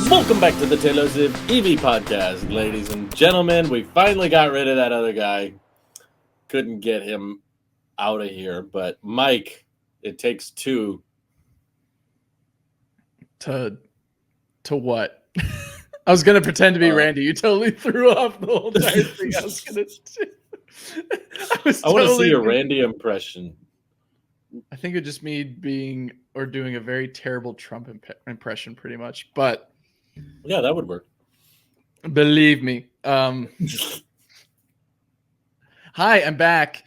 Welcome back to the Taylor's EV podcast, ladies and gentlemen. We finally got rid of that other guy. Couldn't get him out of here, but Mike, it takes two. To what? I was gonna pretend to be Randy. You totally threw off the whole entire thing. I was gonna. I want to see your Randy impression. I think it just me being or doing a very terrible Trump impression, pretty much. But yeah, that would work. Believe me. Hi, I'm back.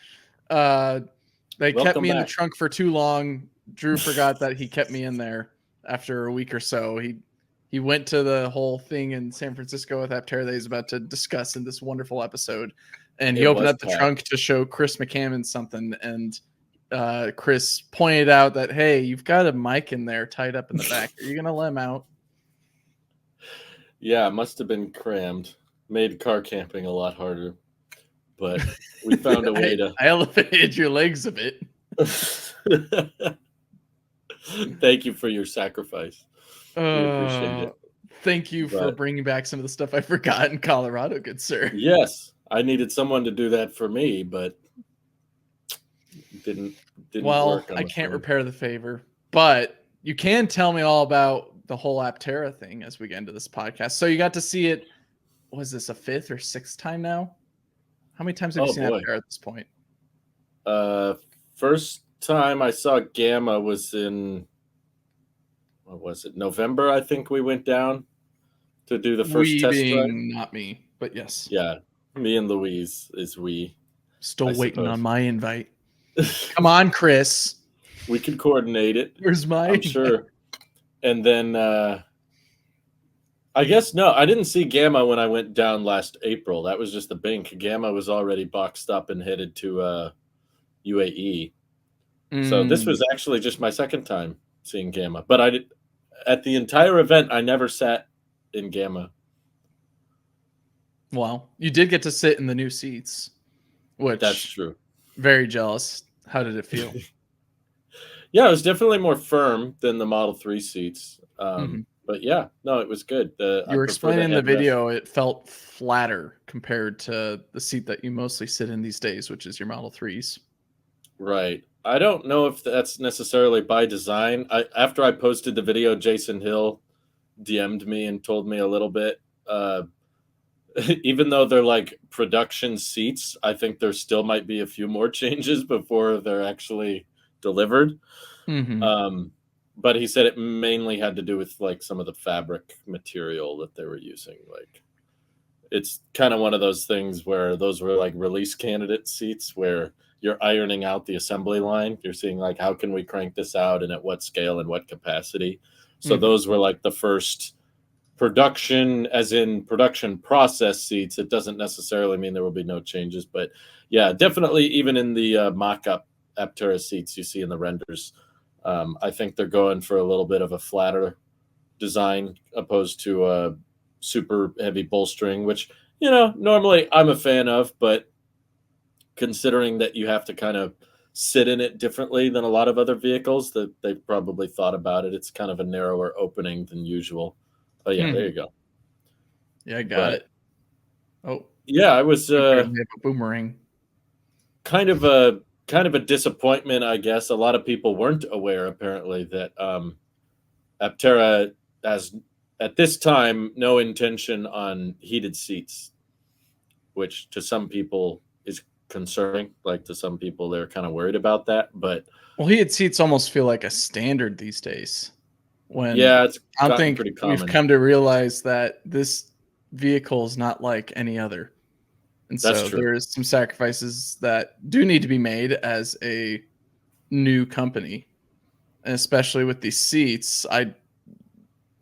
They kept me in the trunk for too long. Drew forgot that he kept me in there after a week or so. He went to the whole thing in San Francisco with Aptera that he's about to discuss in this wonderful episode. And he opened up the trunk to show Chris McCammon something. And Chris pointed out that, hey, you've got a mic in there tied up in the back. Are you going to let him out? Yeah, it must have been crammed. Made car camping a lot harder. But we found a way to... I elevated your legs a bit. Thank you for your sacrifice. We appreciate it. Thank you for bringing back some of the stuff I forgot in Colorado, good sir. Yes, I needed someone to do that for me, but didn't well, I can't repair the favor, but you can tell me all about the whole Aptera thing as we get into this podcast. So you got to see it. Was this a fifth or sixth time now? How many times have you seen Aptera at this point? First time I saw Gamma was in, what was it, November, I think we went down to do the first test drive. Not me, but yes. Yeah, me and Louise is we. Still waiting on my invite. Come on, Chris. We can coordinate it. Where's my I'm sure. And then I guess, no, I didn't see Gamma when I went down last April. That was just the Bink. Gamma was already boxed up and headed to UAE. So this was actually just my second time seeing Gamma. But at the entire event, I never sat in Gamma. Well, you did get to sit in the new seats, which that's true. Very jealous. How did it feel? Yeah, it was definitely more firm than the Model 3 seats. But yeah, no, it was good. You were explaining in the video, it felt flatter compared to the seat that you mostly sit in these days, which is your Model 3s. Right. I don't know if that's necessarily by design. After I posted the video, Jason Hill DM'd me and told me a little bit. Even though they're like production seats, I think there still might be a few more changes before they're actually delivered. But he said it mainly had to do with like some of the fabric material that they were using. Like, it's kind of one of those things where those were like release candidate seats where you're ironing out the assembly line. You're seeing like, how can we crank this out and at what scale and what capacity? So those were like the first production, as in production process seats. It doesn't necessarily mean there will be no changes, but yeah, definitely even in the mock-up Aptera seats you see in the renders, I think they're going for a little bit of a flatter design opposed to a super heavy bolstering, which, you know, normally I'm a fan of, but considering that you have to kind of sit in it differently than a lot of other vehicles, that they've probably thought about it. It's kind of a narrower opening than usual. Oh yeah, there you go. Yeah, I got it. Oh yeah, I was a boomerang. Kind of a disappointment, I guess. A lot of people weren't aware, apparently, that Aptera has at this time no intention on heated seats, which to some people is concerning. Like, to some people, they're kind of worried about that. But heated seats almost feel like a standard these days. I think we've come to realize that this vehicle is not like any other. And so there's some sacrifices that do need to be made as a new company, and especially with these seats.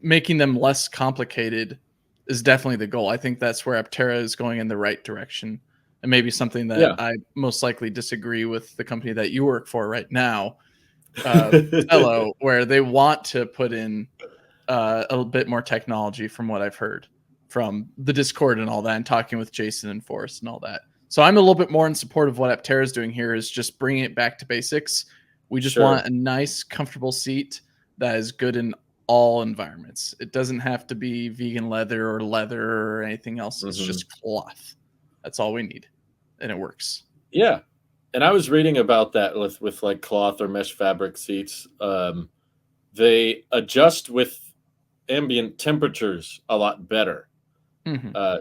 Making them less complicated is definitely the goal. I think that's where Aptera is going in the right direction, and maybe something that I most likely disagree with the company that you work for right now, Hello, where they want to put in a little bit more technology from what I've heard from the Discord and all that, and talking with Jason and Forrest and all that. So I'm a little bit more in support of what Aptera is doing here, is just bringing it back to basics. We just want a nice, comfortable seat that is good in all environments. It doesn't have to be vegan leather or anything else. It's just cloth. That's all we need, and it works. Yeah, and I was reading about that with like cloth or mesh fabric seats. They adjust with ambient temperatures a lot better.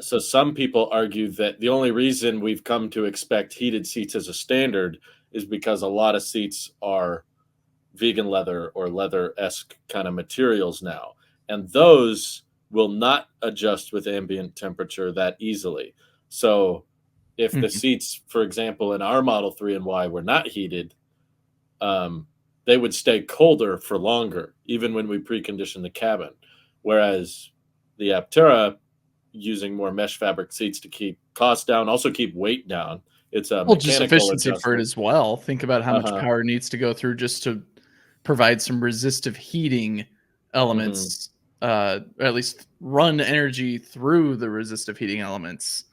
So some people argue that the only reason we've come to expect heated seats as a standard is because a lot of seats are vegan leather or leather-esque kind of materials now. And those will not adjust with ambient temperature that easily. So if the seats, for example, in our Model 3 and Y were not heated, they would stay colder for longer, even when we precondition the cabin. Whereas the Aptera, using more mesh fabric seats to keep costs down, also keep weight down. It's a mechanical just efficiency adjustment for it as well. Think about how much power needs to go through just to provide some resistive heating elements, at least run energy through the resistive heating elements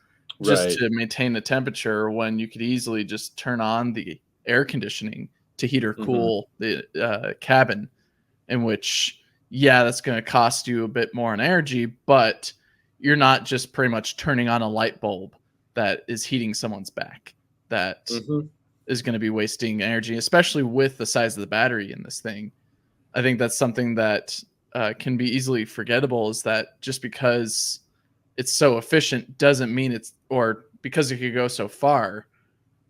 just to maintain the temperature, when you could easily just turn on the air conditioning to heat or cool the cabin, in which, that's going to cost you a bit more in energy, but you're not just pretty much turning on a light bulb that is heating someone's back. That is going to be wasting energy, especially with the size of the battery in this thing. I think that's something that can be easily forgettable, is that just because it's so efficient doesn't mean or because it could go so far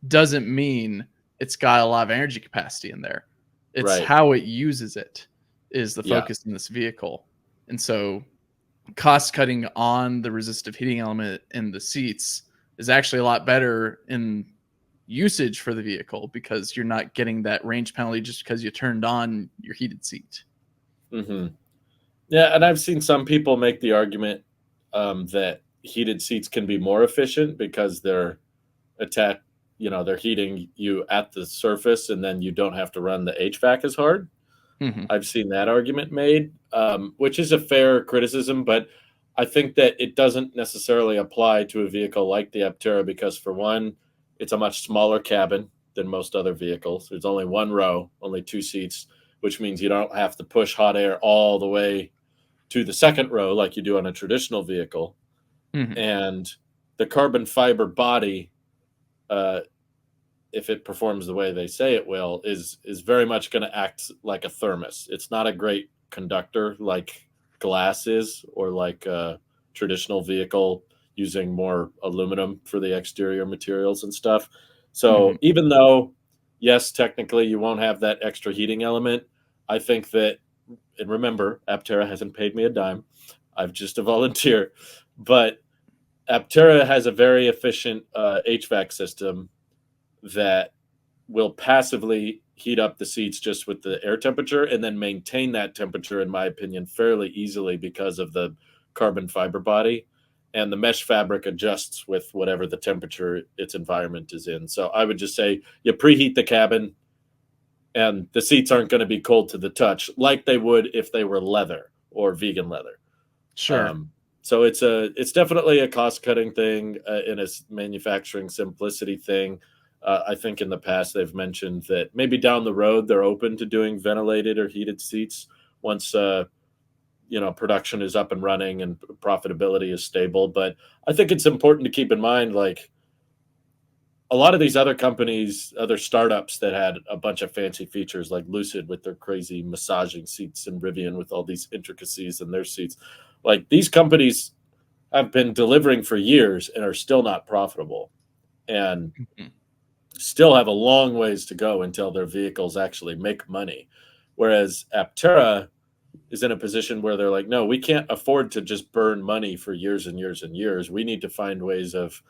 doesn't mean it's got a lot of energy capacity in there. It's how it uses it is the focus in this vehicle. And so cost cutting on the resistive heating element in the seats is actually a lot better in usage for the vehicle, because you're not getting that range penalty just because you turned on your heated seat. Yeah, and I've seen some people make the argument that heated seats can be more efficient because they're they're heating you at the surface, and then you don't have to run the HVAC as hard. I've seen that argument made, which is a fair criticism, but I think that it doesn't necessarily apply to a vehicle like the Aptera, because for one, it's a much smaller cabin than most other vehicles. There's only one row, only two seats, which means you don't have to push hot air all the way to the second row like you do on a traditional vehicle. And the carbon fiber body, if it performs the way they say it will, is very much going to act like a thermos. It's not a great conductor like glass is, or like a traditional vehicle using more aluminum for the exterior materials and stuff. So even though, yes, technically you won't have that extra heating element, I think that, and remember, Aptera hasn't paid me a dime. I'm just a volunteer. But Aptera has a very efficient HVAC system that will passively heat up the seats just with the air temperature, and then maintain that temperature, in my opinion, fairly easily because of the carbon fiber body. And the mesh fabric adjusts with whatever the temperature its environment is in. So I would just say you preheat the cabin, and the seats aren't going to be cold to the touch like they would if they were leather or vegan leather. So it's definitely a cost-cutting thing and a manufacturing simplicity thing. I think in the past they've mentioned that maybe down the road they're open to doing ventilated or heated seats once production is up and running and profitability is stable. But I think it's important to keep in mind, like, a lot of these other companies, other startups that had a bunch of fancy features, like Lucid with their crazy massaging seats, and Rivian with all these intricacies in their seats, like, these companies have been delivering for years and are still not profitable, and still have a long ways to go until their vehicles actually make money. Whereas Aptera is in a position where they're like, no, we can't afford to just burn money for years and years and years. We need to find ways of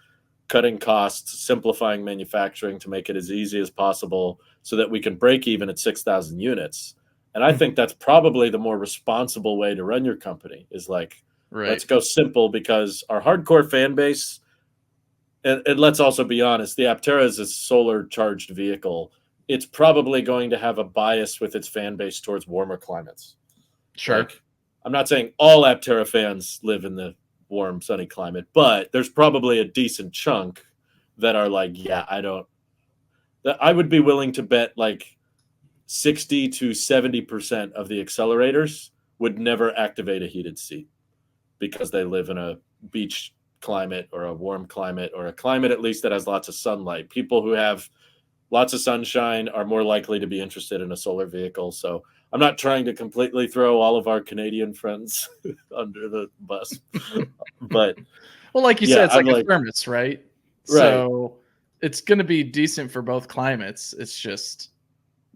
cutting costs, simplifying manufacturing to make it as easy as possible so that we can break even at 6,000 units. And I think that's probably the more responsible way to run your company, is like, let's go simple, because our hardcore fan base, and let's also be honest, the Aptera is a solar charged vehicle. It's probably going to have a bias with its fan base towards warmer climates. Like, I'm not saying all Aptera fans live in the warm, sunny climate, but there's probably a decent chunk that are like, I would be willing to bet like 60 to 70% of the accelerators would never activate a heated seat because they live in a beach climate or a warm climate or a climate at least that has lots of sunlight. People who have lots of sunshine are more likely to be interested in a solar vehicle. So I'm not trying to completely throw all of our Canadian friends under the bus, but well, like you said, it's like a thermos, right? Right. So it's going to be decent for both climates. It's just,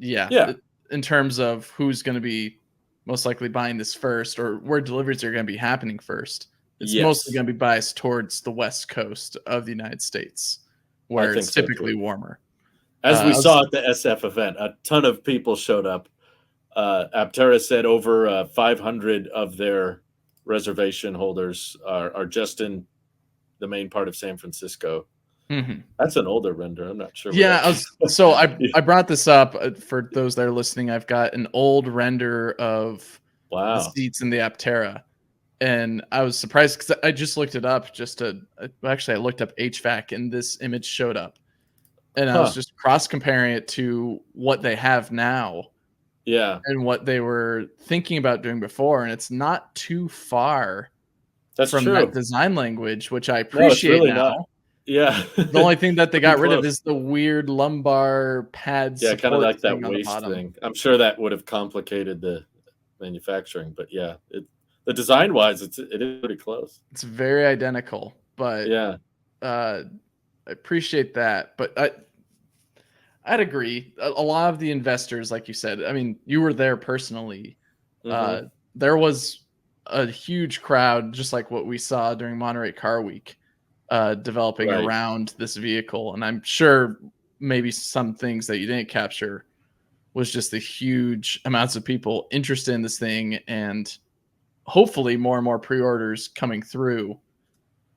in terms of who's going to be most likely buying this first or where deliveries are going to be happening first, it's mostly going to be biased towards the West Coast of the United States, where it's typically warmer. As we saw at the SF event, a ton of people showed up. Aptera said over 500 of their reservation holders are just in the main part of San Francisco. Mm-hmm. That's an older render. I'm not sure. Yeah, I brought this up for those that are listening. I've got an old render of the seats in the Aptera, and I was surprised because I just looked it up. I looked up HVAC, and this image showed up, and I was just cross comparing it to what they have now. Yeah, and what they were thinking about doing before, and it's not too far from that design language, which I appreciate really now. Not. Yeah. The only thing that they got rid of is the weird lumbar pads. Yeah, kind of like that waist thing. I'm sure that would have complicated the manufacturing, but yeah, the design wise, it is pretty close. It's very identical, but I appreciate that. But I'd agree. A lot of the investors, like you said, I mean, you were there personally. Mm-hmm. There was a huge crowd, just like what we saw during Monterey Car Week, developing around this vehicle. And I'm sure maybe some things that you didn't capture was just the huge amounts of people interested in this thing and hopefully more and more pre-orders coming through.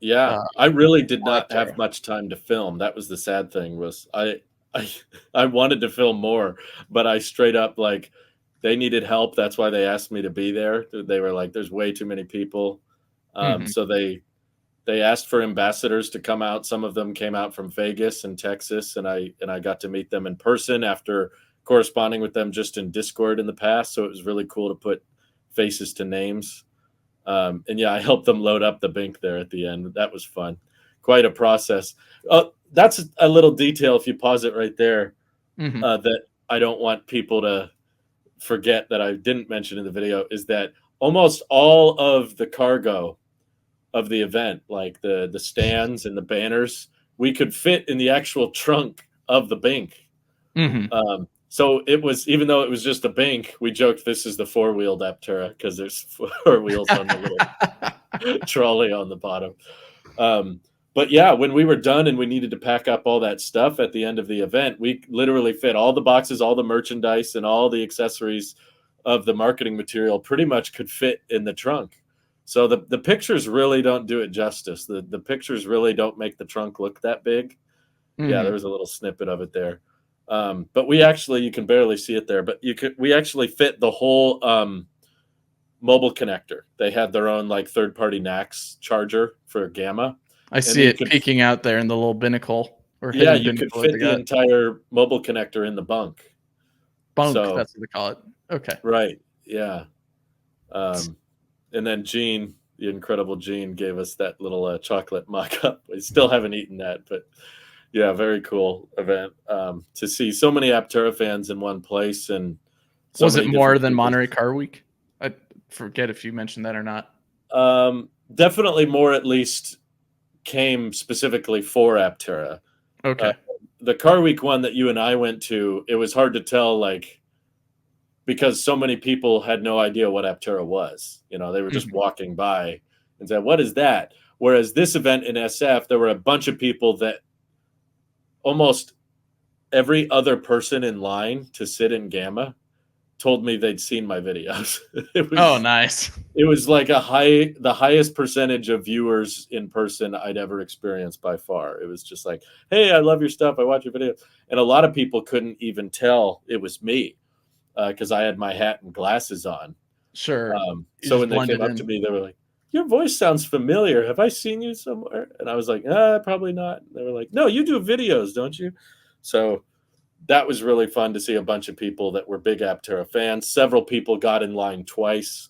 Yeah, I really did not have much time to film. That was the sad thing was I wanted to film more, but I straight up they needed help. That's why they asked me to be there. They were like, there's way too many people. So they asked for ambassadors to come out. Some of them came out from Vegas and Texas, and I got to meet them in person after corresponding with them just in Discord in the past. So it was really cool to put faces to names. And yeah, I helped them load up the Bink there at the end. That was fun. Quite a process. That's a little detail, if you pause it right there, that I don't want people to forget that I didn't mention in the video, is that almost all of the cargo of the event, like the stands and the banners, we could fit in the actual trunk of the Bink. So it was, even though it was just a Bink, we joked this is the four-wheeled Aptera because there's four wheels on the little trolley on the bottom. But yeah, when we were done and we needed to pack up all that stuff at the end of the event, we literally fit all the boxes, all the merchandise, and all the accessories of the marketing material pretty much could fit in the trunk. So the pictures really don't do it justice. The pictures really don't make the trunk look that big. Yeah, there was a little snippet of it there. But we actually, you can barely see it there, but we actually fit the whole mobile connector. They had their own third-party NACS charger for Gamma. I see it peeking out there in the little binnacle. Yeah, you could fit the entire mobile connector in the bunk. Bunk, that's what they call it. Okay. Right, yeah. And then Gene, the incredible Gene, gave us that little chocolate mock-up. We still haven't eaten that, but yeah, very cool event to see so many Aptera fans in one place. And was it more than Monterey Car Week? I forget if you mentioned that or not. Definitely more, at least, came specifically for Aptera. Okay. The Car Week one that you and I went to, it was hard to tell, because so many people had no idea what Aptera was. They were just walking by and said, what is that? Whereas this event in SF, there were a bunch of people that almost every other person in line to sit in Gamma told me they'd seen my videos. Nice. It was the highest percentage of viewers in person I'd ever experienced by far. It was just like, hey, I love your stuff. I watch your video. And a lot of people couldn't even tell it was me because I had my hat and glasses on. Sure. So when they came up to me, they were like, your voice sounds familiar. Have I seen you somewhere? And I was like, probably not. And they were like, no, you do videos, don't you? So that was really fun to see a bunch of people that were big Aptera fans. Several people got in line twice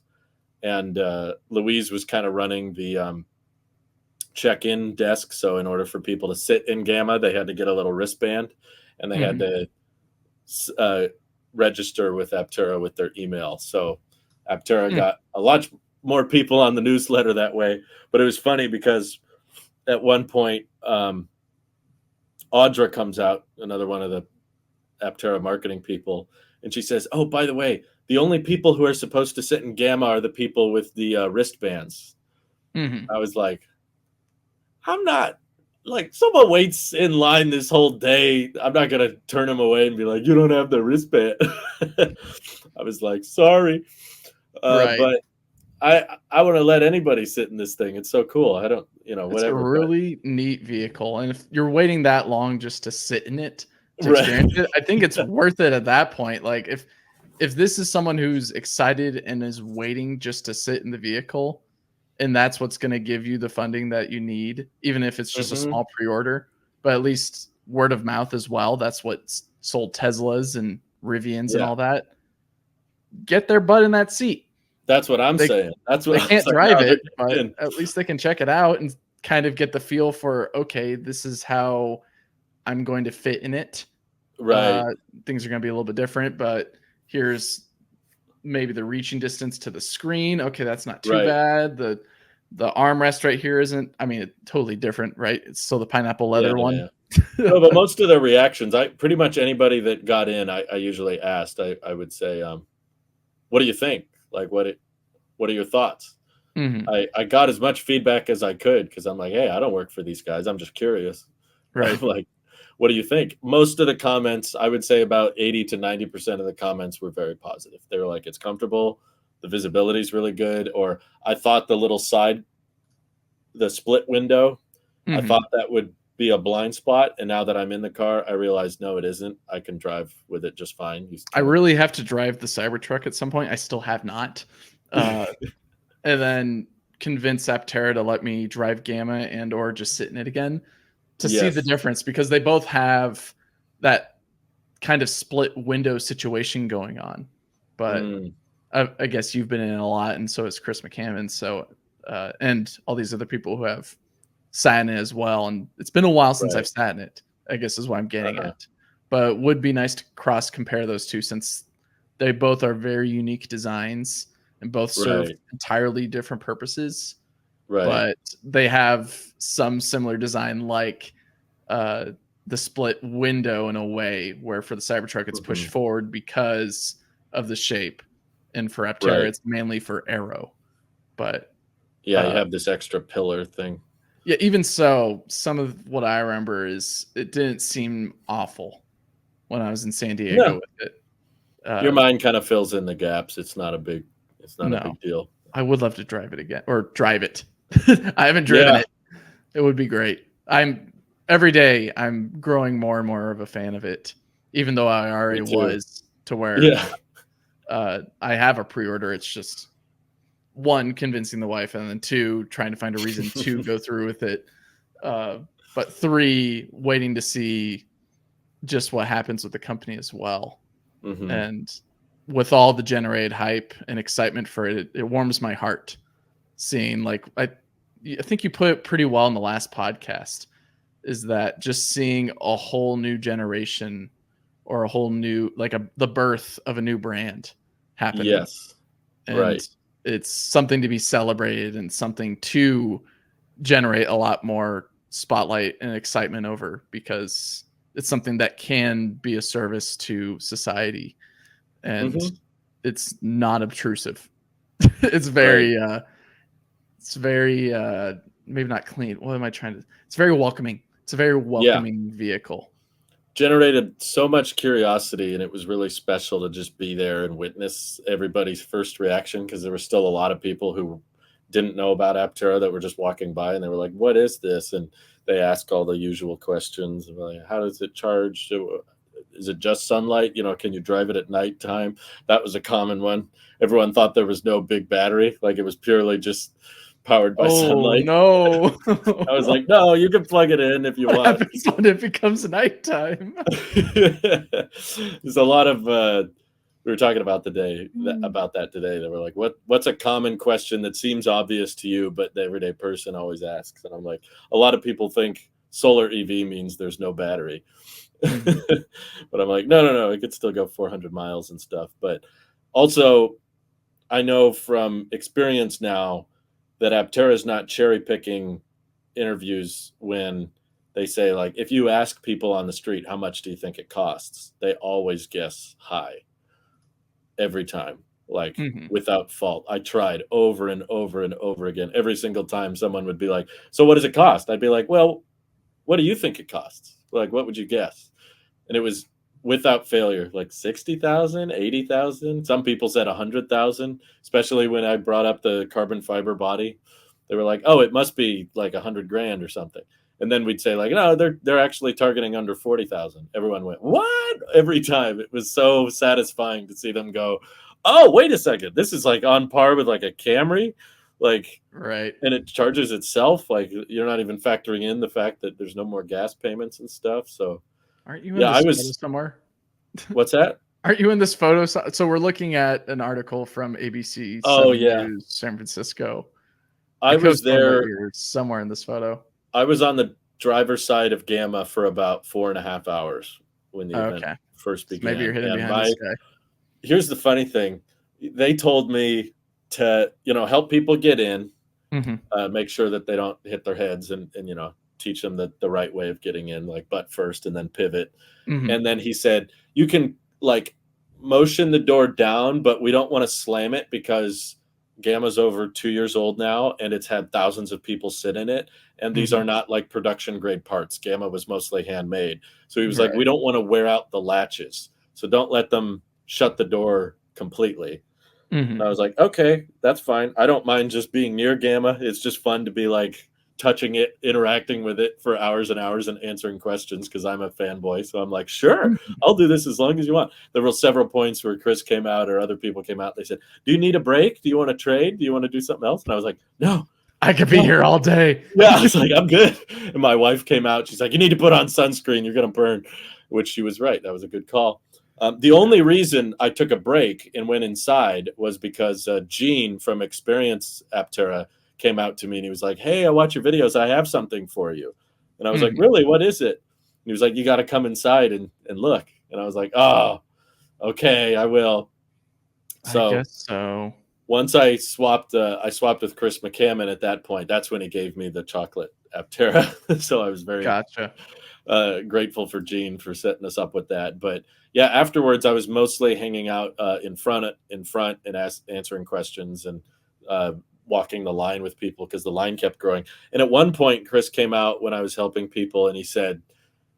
and Louise was kind of running the check-in desk. So in order for people to sit in Gamma, they had to get a little wristband, and they had to register with Aptera with their email. So Aptera got a lot more people on the newsletter that way. But it was funny because at one point, Audra comes out, another one of the Aptera marketing people, and she says, "Oh, by the way, the only people who are supposed to sit in Gamma are the people with the wristbands." I was like, I'm not, like, someone waits in line this whole day. I'm not going to turn them away and be like, you don't have the wristband. I was like, sorry. But I want to let anybody sit in this thing. It's so cool. I don't, whatever. It's a really neat vehicle. And if you're waiting that long just to sit in it, to experience it, I think it's worth it at that point. Like if this is someone who's excited and is waiting just to sit in the vehicle, and that's what's going to give you the funding that you need, even if it's just a small pre-order, but at least word of mouth as well. That's what sold Teslas and Rivians and all that. Get their butt in that seat. That's what I'm saying. That's what they can't drive it, but at least they can check it out and kind of get the feel for, okay, this is how I'm going to fit in it. Right. Things are going to be a little bit different, but here's maybe the reaching distance to the screen. Okay, that's not too bad. The armrest right here isn't, I mean, it's totally different, right? It's still the pineapple leather one. No, but most of their reactions, pretty much anybody that got in, I usually asked, I would say, what do you think? Like, what are your thoughts? I got as much feedback as I could, because I'm like, hey, I don't work for these guys. I'm just curious. Right. Like, what do you think? Most of the comments, I would say about 80 to 90% of the comments were very positive. They were like, it's comfortable. The visibility is really good. Or I thought the split window, I thought that would be a blind spot. And now that I'm in the car, I realize, no, it isn't. I can drive with it just fine. I really have to drive the Cybertruck at some point. I still have not. And then convince Aptera to let me drive Gamma and or just sit in it again to see the difference, because they both have that kind of split window situation going on. But I guess you've been in a lot, and so has Chris McCammon. So, and all these other people who have sat in it as well. And it's been a while since I've sat in it, I guess is what I'm getting at. But it would be nice to cross compare those two, since they both are very unique designs and both serve entirely different purposes. But they have some similar design, like the split window in a way, where for the Cybertruck it's pushed forward because of the shape, and for Aptera it's mainly for aero. But you have this extra pillar thing. Yeah, even so, some of what I remember is it didn't seem awful when I was in San Diego with it. Your mind kind of fills in the gaps. It's not a big deal. I would love to drive it again, or drive it. I haven't driven it. It would be great. Every day I'm growing more and more of a fan of it, even though I already was, to where I have a pre-order. It's just, one, convincing the wife, and then two, trying to find a reason to go through with it. But three, waiting to see just what happens with the company as well. And with all the generated hype and excitement for it, it warms my heart seeing, like, I think you put it pretty well in the last podcast, is that just seeing a whole new generation, or a whole new, like the birth of a new brand happening. Yes. And it's something to be celebrated, and something to generate a lot more spotlight and excitement over, because it's something that can be a service to society, and it's not obtrusive. It's very, maybe not clean. What am I trying to? It's very welcoming. It's a very welcoming vehicle. Generated so much curiosity, and it was really special to just be there and witness everybody's first reaction, because there were still a lot of people who didn't know about Aptera that were just walking by, and they were like, what is this? And they ask all the usual questions, like, how does it charge? Is it just sunlight? Can you drive it at nighttime? That was a common one. Everyone thought there was no big battery, like it was purely just powered by sunlight. No. I was like, no, you can plug it in if you want. What happens when it becomes nighttime? There's a lot of We were talking about about that today. They were like, what's a common question that seems obvious to you, but the everyday person always asks? And I'm like, a lot of people think solar EV means there's no battery. But I'm like, no, it could still go 400 miles and stuff. But also, I know from experience now that Aptera is not cherry picking interviews when they say, like, if you ask people on the street, how much do you think it costs? They always guess high. Every time, like without fault. I tried over and over and over again. Every single time someone would be like, so what does it cost? I'd be like, well, what do you think it costs? Like, what would you guess? And it was without failure, like 60,000, 80,000. Some people said 100,000, especially when I brought up the carbon fiber body. They were like, oh, it must be like 100 grand or something. And then we'd say, like, no, they're actually targeting under 40,000. Everyone went, what? Every time. It was so satisfying to see them go, oh, wait a second. This is like on par with like a Camry. Like, right. And it charges itself. Like, you're not even factoring in the fact that there's no more gas payments and stuff. So, aren't you in this photo somewhere? What's that? Aren't you in this photo? So we're looking at an article from ABC News, San Francisco. I was there. You're somewhere in this photo. I was on the driver's side of Gamma for about 4.5 hours when the event first began. So maybe you're hidden behind this guy. Here's the funny thing. They told me to, help people get in, make sure that they don't hit their heads and teach them the right way of getting in, like butt first and then pivot. And then he said, you can like motion the door down, but we don't want to slam it because Gamma's over 2 years old now, and it's had thousands of people sit in it. And these are not like production grade parts. Gamma was mostly handmade. So he was like, we don't want to wear out the latches. So don't let them shut the door completely. And I was like, okay, that's fine. I don't mind just being near Gamma. It's just fun to be like touching it, interacting with it for hours and hours and answering questions because I'm a fanboy. So I'm like, sure, I'll do this as long as you want. There were several points where Chris came out or other people came out. They said, do you need a break? Do you want to trade? Do you want to do something else? And I was like, no. I could be here all day. Yeah, I was like, I'm good. And my wife came out. She's like, you need to put on sunscreen. You're going to burn, which she was right. That was a good call. The only reason I took a break and went inside was because Gene from Experience Aptera came out to me and he was like, hey, I watch your videos. I have something for you. And I was like, really? What is it? And he was like, you got to come inside and look. And I was like, oh, okay, I will. So, I guess so. Once I swapped with Chris McCammon at that point. That's when he gave me the chocolate Aptera. So I was very grateful for Gene for setting us up with that. But yeah, afterwards I was mostly hanging out in front and answering questions and walking the line with people because the line kept growing. And at one point, Chris came out when I was helping people and he said,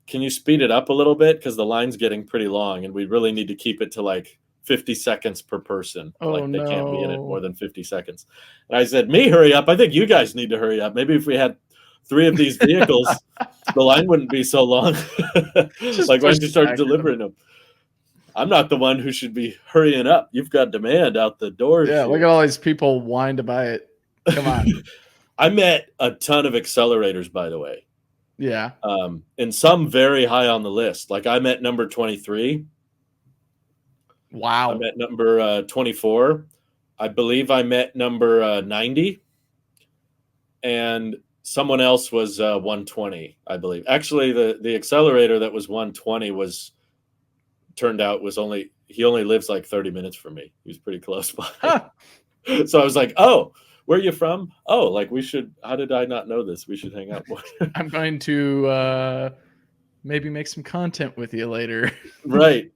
can you speed it up a little bit? Because the line's getting pretty long and we really need to keep it to like 50 seconds per person. They can't be in it more than 50 seconds. And I said, me hurry up? I think you guys need to hurry up. Maybe if we had 3 of these vehicles, the line wouldn't be so long. Like once you start delivering them. I'm not the one who should be hurrying up. You've got demand out the door. Yeah, look at all these people whine to buy it. Come on. I met a ton of accelerators, by the way. Yeah. And some very high on the list. Like I met number 23. Wow. I met number 24. I believe I met number 90. And someone else was 120, I believe. Actually, the accelerator that was 120 turned out he only lives like 30 minutes from me. He was pretty close by. Huh. So I was like, oh, where are you from? Oh, like how did I not know this? We should hang out more. I'm going to maybe make some content with you later. Right.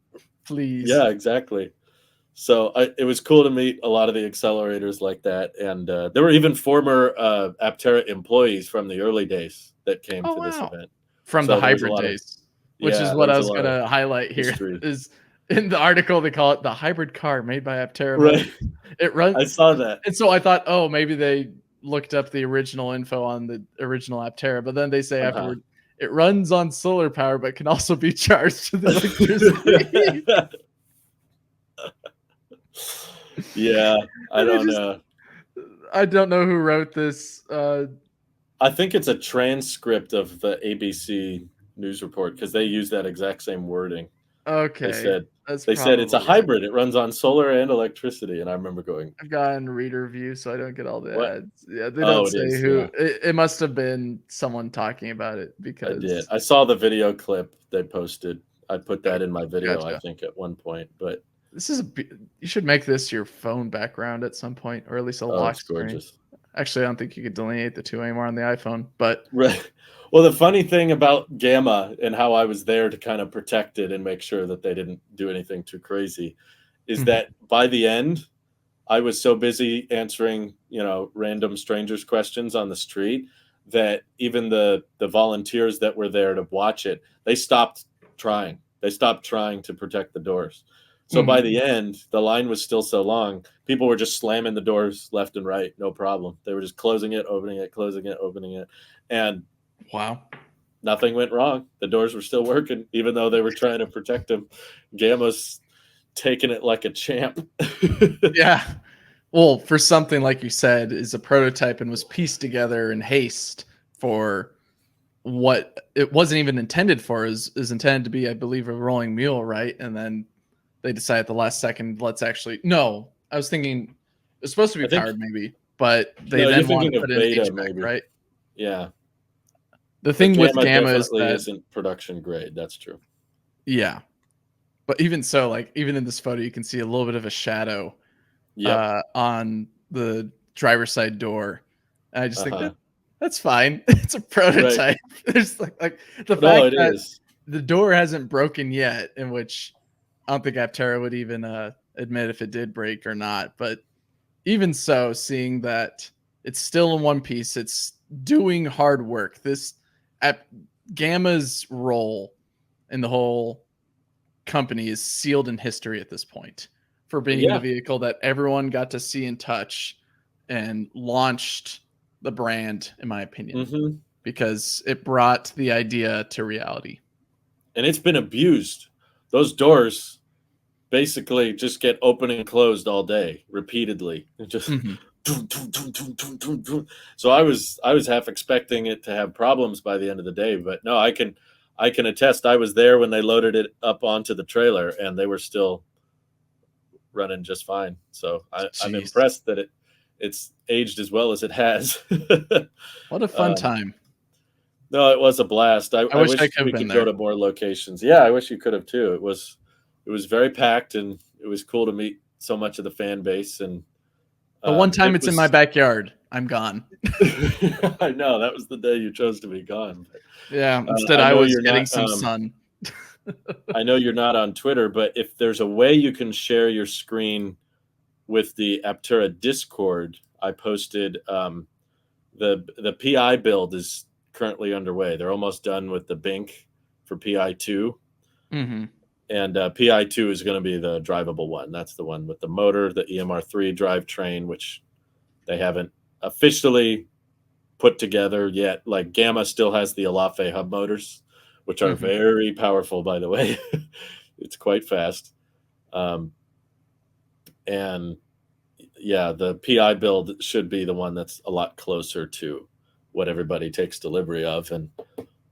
Please. Yeah, exactly. So it was cool to meet a lot of the accelerators like that. And there were even former Aptera employees from the early days that came to this event. From the hybrid days. Which is what I was going to highlight here. Is in the article, they call it the hybrid car made by Aptera. Right. It runs. I saw that. And so I thought, oh, maybe they looked up the original info on the original Aptera. But then they say afterward, it runs on solar power, but can also be charged with electricity. Yeah, I don't know. I don't know who wrote this. I think it's a transcript of the ABC news report because they use that exact same wording. Okay. They said, They said it's a hybrid. It runs on solar and electricity. And I remember going, I've gotten reader review, so I don't get all the ads. Yeah, they Oh, don't say who. It must have been someone talking about it because I did. I saw the video clip they posted. I put that in my video, I think, at one point. But this is you should make this your phone background at some point, or at least a lock screen. Gorgeous. Actually, I don't think you could delineate the two anymore on the iPhone. But right. Well, the funny thing about Gamma and how I was there to kind of protect it and make sure that they didn't do anything too crazy is that by the end, I was so busy answering, random strangers' questions on the street that even the volunteers that were there to watch it, they stopped trying. They stopped trying to protect the doors. So by the end, the line was still so long. People were just slamming the doors left and right. No problem. They were just closing it, opening it, closing it, opening it. And wow, nothing went wrong. The doors were still working, even though they were trying to protect them. Gamma's taking it like a champ. Yeah. Well, for something like you said is a prototype and was pieced together in haste for what it wasn't even intended for. Is intended to be, I believe, a rolling mule, right? And then they decide at the last second, let's actually no. I was thinking it's supposed to be powered, maybe, but they then want to put in HVAC, maybe, right? Yeah. The thing with Gamma is that isn't production grade. That's true. Yeah, but even so, like even in this photo, you can see a little bit of a shadow on the driver's side door. And I just think that's fine. It's a prototype. Right. There's like the fact that the door hasn't broken yet, in which I don't think Aptera would even admit if it did break or not. But even so, seeing that it's still in one piece, it's doing hard work. This Gamma's role in the whole company is sealed in history at this point for being the vehicle that everyone got to see and touch and launched the brand, in my opinion, because it brought the idea to reality. And it's been abused. Those doors basically just get open and closed all day repeatedly. Just so I was half expecting it to have problems by the end of the day, but no, I can attest. I was there when they loaded it up onto the trailer, and they were still running just fine. So I'm impressed that it's aged as well as it has. What a fun time! No, it was a blast. I wish we could go to more locations. Yeah, I wish you could have too. It was very packed, and it was cool to meet so much of the fan base. And the one time it's in my backyard, I'm gone. I know, that was the day you chose to be gone. Yeah, instead I was getting some sun. I know you're not on Twitter, but if there's a way you can share your screen with the Aptera Discord, I posted the PI build is currently underway. They're almost done with the Bink for PI2. And PI2 is going to be the drivable one. That's the one with the motor, the EMR3 drivetrain, which they haven't officially put together yet. Like Gamma still has the Alafe hub motors, which are very powerful, by the way. It's quite fast. And yeah, the PI build should be the one that's a lot closer to what everybody takes delivery of. And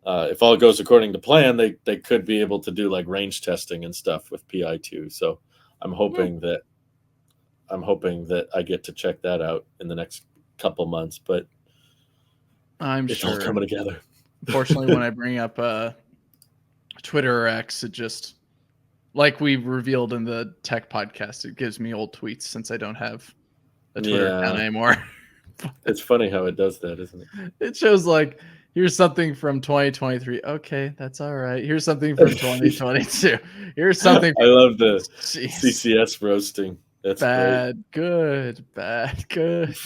if all goes according to plan, they could be able to do like range testing and stuff with PI2. So I'm hoping that I get to check that out in the next couple months, but it's all coming together. Unfortunately, when I bring up Twitter or X, it just, like we revealed in the tech podcast, it gives me old tweets since I don't have a Twitter account anymore. It's funny how it does that, isn't it? It shows like, here's something from 2023. Okay, that's all right. Here's something from 2022. Here's something. I love the CCS roasting. That's bad, great. Good.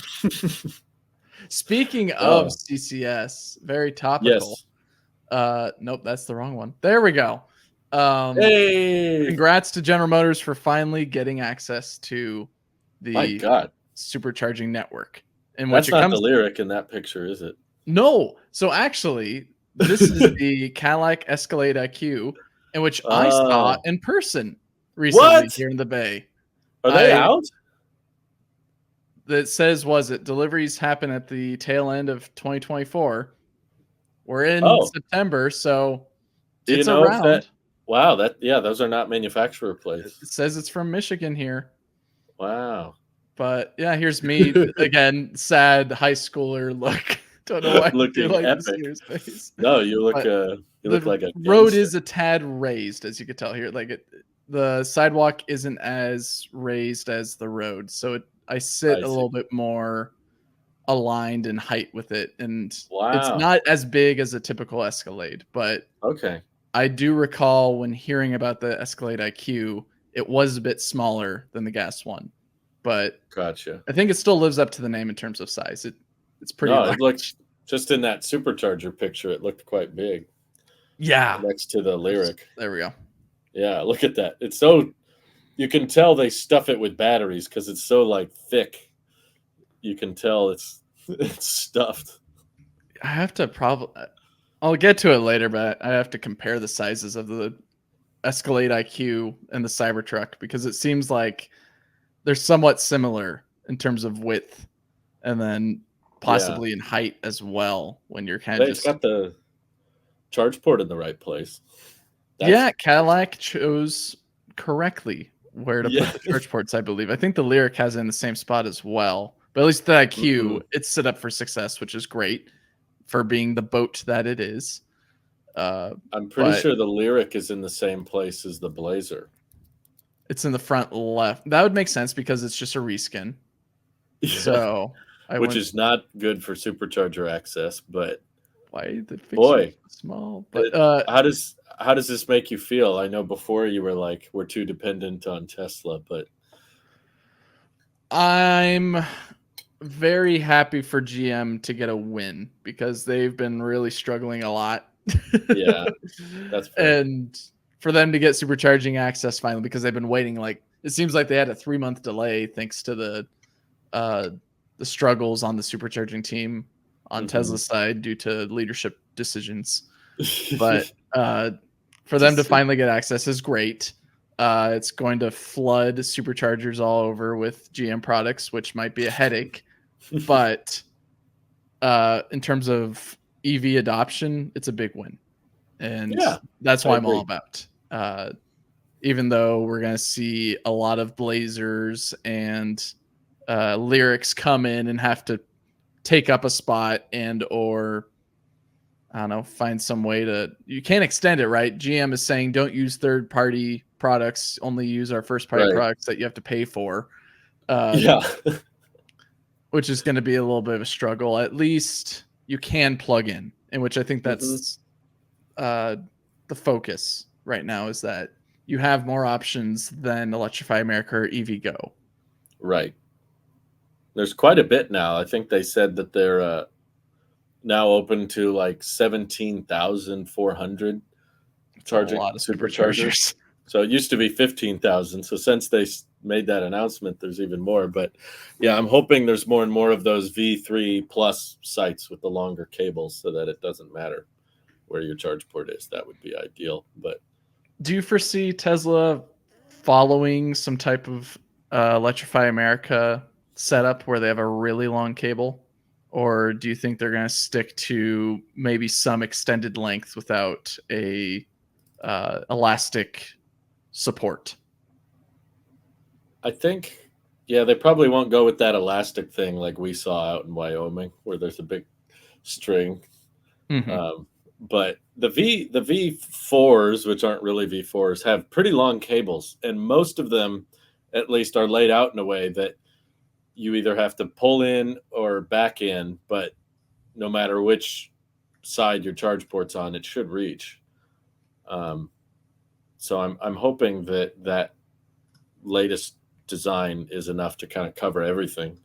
Speaking of CCS, very topical. Yes. Nope, that's the wrong one. There we go. Hey! Congrats to General Motors for finally getting access to the supercharging network. That's not the lyric in that picture, is it? No. So actually, this is the Cadillac Escalade IQ, in which I saw in person recently here in the Bay. Are they out? That says, deliveries happen at the tail end of 2024. We're in September, so it's around. Wow, those are not manufacturer plates. It says it's from Michigan here. Wow. But yeah, here's me again, sad high schooler look. Don't know why I do like epic. this year's face. No, you look like a road gangster. is a tad raised, as you can tell here. Like the sidewalk isn't as raised as the road, so I sit a little bit more aligned in height with it, and it's not as big as a typical Escalade. But okay, I do recall when hearing about the Escalade IQ, it was a bit smaller than the gas one, but gotcha. I think it still lives up to the name in terms of size. It's pretty large. It looked, just in that supercharger picture, it looked quite big. Yeah. Next to the Lyric. There we go. Yeah, look at that. It's so, you can tell they stuff it with batteries because it's so like thick. You can tell it's stuffed. I have to I'll get to it later, but I have to compare the sizes of the Escalade IQ and the Cybertruck because it seems like they're somewhat similar in terms of width and then possibly in height as well when you're kind of It's got the charge port in the right place. Cadillac chose correctly where to put the charge ports, I believe. I think the Lyric has it in the same spot as well. But at least the IQ, it's set up for success, which is great for being the boat that it is. I'm pretty sure the Lyric is in the same place as the Blazer. It's in the front left. That would make sense because it's just a reskin. Yeah. So, which is not good for supercharger access, but why the fixture small? But how does this make you feel? I know before you were like, we're too dependent on Tesla, but I'm very happy for GM to get a win because they've been really struggling a lot. Yeah, that's fair. And for them to get supercharging access finally, because they've been waiting, like it seems like they had a 3-month delay thanks to the struggles on the supercharging team on Tesla's side due to leadership decisions. But for them to finally get access is great. It's going to flood superchargers all over with GM products, which might be a headache. But in terms of EV adoption, it's a big win. And that's what I'm all about. Even though we're going to see a lot of Blazers and Lyrics come in and have to take up a spot and or I don't know, find some way to, you can't extend it, right? GM is saying don't use third-party products, only use our first-party products that you have to pay for. Which is going to be a little bit of a struggle. At least you can plug in which I think that's the focus right now is that you have more options than Electrify America or EV Go. Right. There's quite a bit now. I think they said that they're now open to like 17,400 charging a lot of superchargers. So it used to be 15,000. So since they made that announcement, there's even more. But yeah, I'm hoping there's more and more of those V3 plus sites with the longer cables so that it doesn't matter where your charge port is. That would be ideal. But do you foresee Tesla following some type of Electrify America setup where they have a really long cable? Or do you think they're going to stick to maybe some extended length without a elastic support? I think, they probably won't go with that elastic thing like we saw out in Wyoming, where there's a big string. But the V4s, which aren't really V4s, have pretty long cables, and most of them, at least, are laid out in a way that you either have to pull in or back in, but no matter which side your charge port's on, it should reach. So I'm hoping that latest design is enough to kind of cover everything.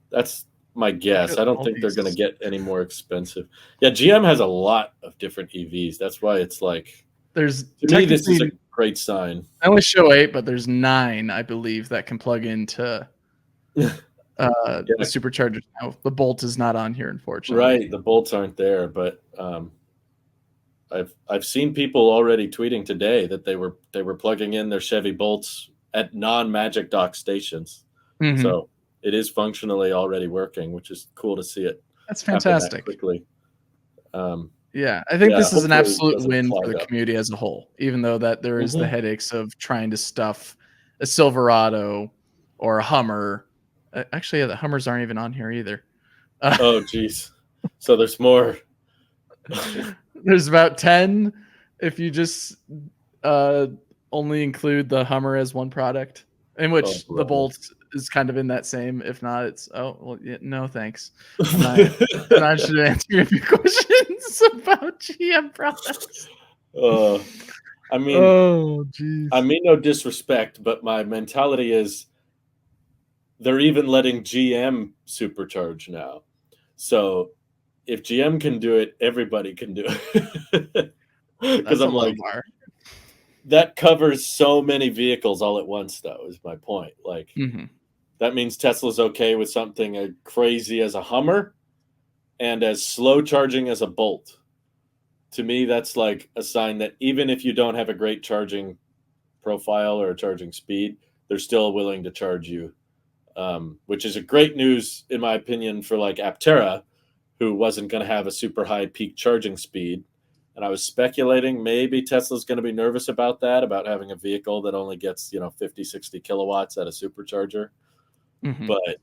That's my guess. I don't think they're going to get any more expensive. Yeah, GM has a lot of different EVs. That's why it's like, to me, this is a great sign. I only show 8, but there's 9, I believe, that can plug into the superchargers now. The Bolt is not on here, unfortunately. Right, the Bolts aren't there, but I've seen people already tweeting today that they were plugging in their Chevy Bolts at non-Magic Dock stations. So it is functionally already working, which is cool to see it. That's fantastic. That quickly. Yeah, I think this is an absolute win for the community as a whole, even though that there is the headaches of trying to stuff a Silverado or a Hummer. Actually, yeah, the Hummers aren't even on here either. Oh, geez. So there's more. There's about 10 if you just only include the Hummer as one product, in which the Bolt is kind of in that same. If not, it's no thanks. I'm not interested in answering your questions about GM products. I mean, I mean no disrespect, but my mentality is they're even letting GM supercharge now. So if GM can do it, everybody can do it. Because I'm like, that covers so many vehicles all at once, though, is my point. Like, that means Tesla's okay with something as crazy as a Hummer and as slow charging as a Bolt. To me, that's like a sign that even if you don't have a great charging profile or a charging speed, they're still willing to charge you, which is a great news, in my opinion, for like Aptera, who wasn't going to have a super high peak charging speed. And I was speculating maybe Tesla's going to be nervous about that, about having a vehicle that only gets, 50, 60 kilowatts at a supercharger. But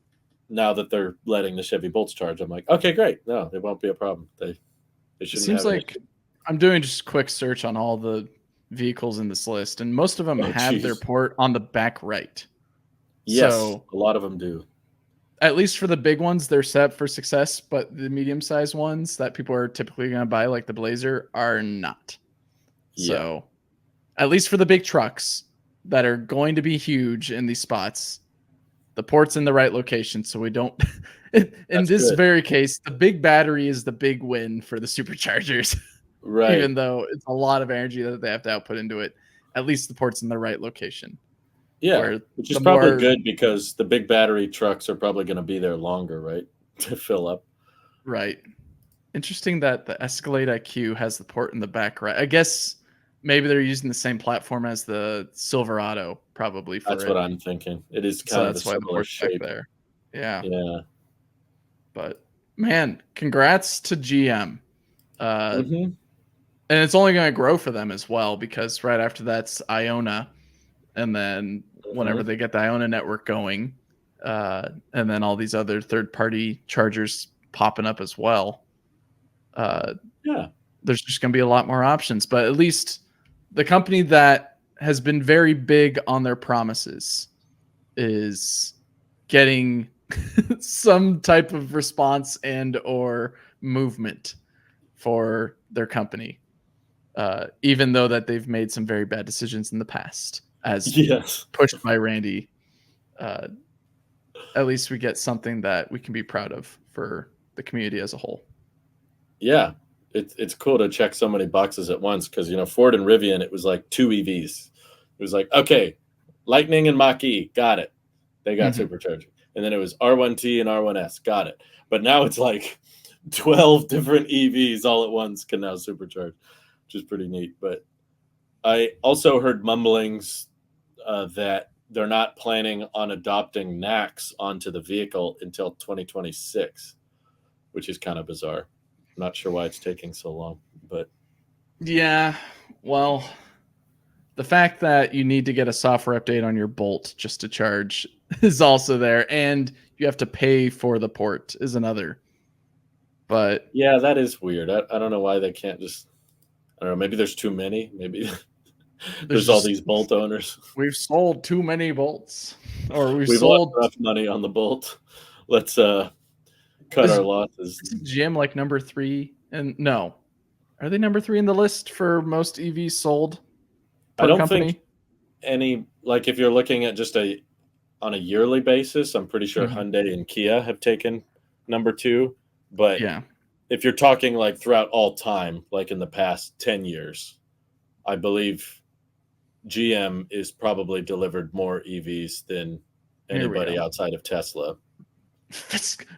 now that they're letting the Chevy Bolts charge, I'm like, okay, great. No, it won't be a problem. They shouldn't. It seems like I'm doing just a quick search on all the vehicles in this list, and most of them have their port on the back right. Yes, so, a lot of them do. At least for the big ones, they're set for success, but the medium-sized ones that people are typically going to buy, like the Blazer, are not. Yeah. So, at least for the big trucks that are going to be huge in these spots, the port's in the right location, so we don't... in this very case, the big battery is the big win for the superchargers. Right. Even though it's a lot of energy that they have to output into it, at least the port's in the right location. Yeah, which is probably good because the big battery trucks are probably going to be there longer, right, to fill up. Right. Interesting that the Escalade IQ has the port in the back right. I guess maybe they're using the same platform as the Silverado, probably. That's what I'm thinking. It is kind of a similar shape there. Yeah. Yeah. But man, congrats to GM. And it's only going to grow for them as well, because right after that's Iona. And then whenever they get the Iona network going, and then all these other third-party chargers popping up as well, there's just going to be a lot more options. But at least the company that has been very big on their promises is getting some type of response and or movement for their company, even though that they've made some very bad decisions in the past. As pushed by Randy, at least we get something that we can be proud of for the community as a whole. Yeah, it's cool to check so many boxes at once, because Ford and Rivian, it was like 2 EVs. It was like, okay, Lightning and Mach-E, got it. They got supercharging. And then it was R1T and R1S, got it. But now it's like 12 different EVs all at once can now supercharge, which is pretty neat. But I also heard mumblings that they're not planning on adopting NACS onto the vehicle until 2026, which is kind of bizarre. I'm not sure why it's taking so long, but yeah, well, the fact that you need to get a software update on your Bolt just to charge is also there, and you have to pay for the port is another. But yeah, that is weird. I don't know why they can't just, I don't know, maybe there's too many, maybe there's all these Bolt owners. We've sold too many Bolts, or we've sold enough money on the Bolt. Let's cut our losses. Is GM like number 3? And no, are they number 3 in the list for most EVs sold? I don't think any, like if you're looking at just on a yearly basis, I'm pretty sure Hyundai and Kia have taken number 2. But if you're talking like throughout all time, like in the past 10 years, I believe GM is probably delivered more EVs than anybody outside of Tesla.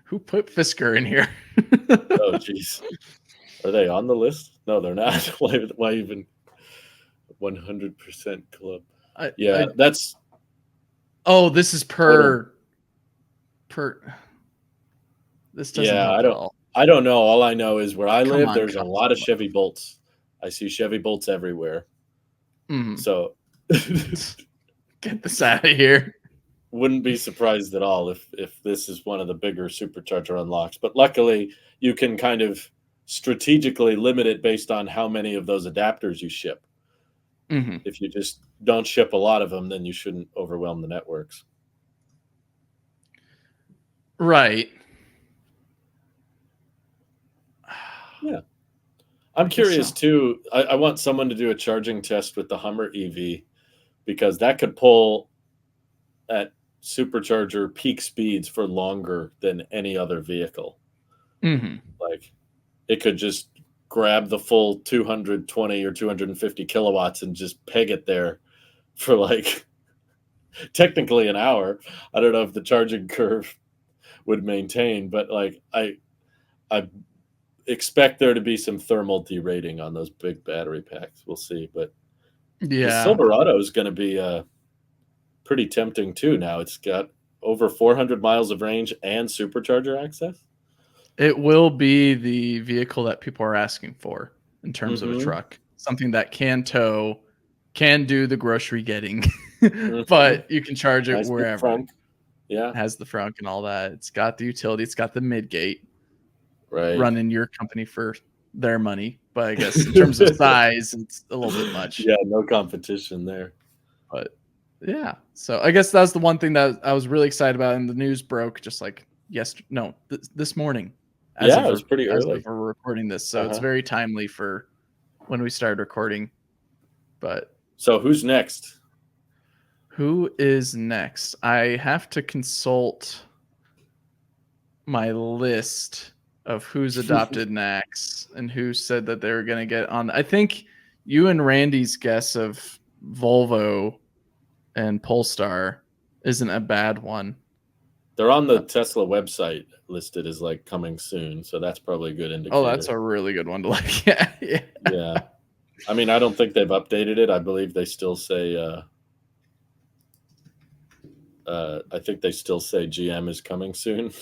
Who put Fisker in here? Oh, jeez. Are they on the list? No, they're not. Why even 100% club? That's... Oh, this is per... This doesn't help at all. I don't know. All I know is where I live, there's a lot of Chevy Bolts. I see Chevy Bolts everywhere. So get this out of here. Wouldn't be surprised at all if this is one of the bigger supercharger unlocks. But luckily, you can kind of strategically limit it based on how many of those adapters you ship. If you just don't ship a lot of them, then you shouldn't overwhelm the networks. Right. Yeah. I'm curious too. I want someone to do a charging test with the Hummer EV, because that could pull at supercharger peak speeds for longer than any other vehicle. Like, it could just grab the full 220 or 250 kilowatts and just peg it there for like technically an hour. I don't know if the charging curve would maintain, but like I expect there to be some thermal derating on those big battery packs. We'll see. But the Silverado is going to be pretty tempting too. Now it's got over 400 miles of range and supercharger access. It will be the vehicle that people are asking for in terms of a truck. Something that can tow, can do the grocery getting, but you can charge it wherever. Yeah. It has the frunk and all that. It's got the utility. It's got the mid-gate. Right. Running your company for their money. But I guess in terms of size, it's a little bit much. Yeah, no competition there. But yeah. So I guess that's the one thing that I was really excited about, and the news broke just like this morning. It was pretty early. As we're recording this, so it's very timely for when we started recording. But so who's next? Who is next? I have to consult my list of who's adopted NACS and who said that they were going to get on. I think you and Randy's guess of Volvo and Polestar isn't a bad one. They're on the Tesla website listed as like coming soon, so that's probably a good indicator. Oh, that's a really good one to like. Yeah. I mean, I don't think they've updated it. I believe they still say I think they still say GM is coming soon.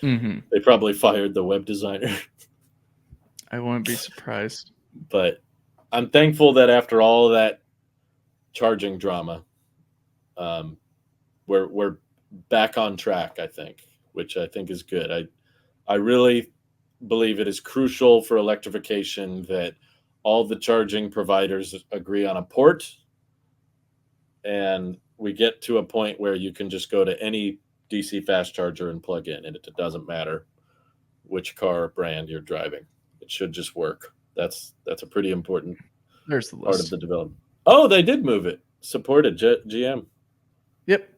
They probably fired the web designer. I wouldn't be surprised. But I'm thankful that after all of that charging drama, we're back on track, I think, which I think is good. I really believe it is crucial for electrification that all the charging providers agree on a port, and we get to a point where you can just go to any DC fast charger and plug in, and it doesn't matter which car or brand you're driving. It should just work. That's a pretty important part of the development. Oh, they did move it. Supported GM. Yep.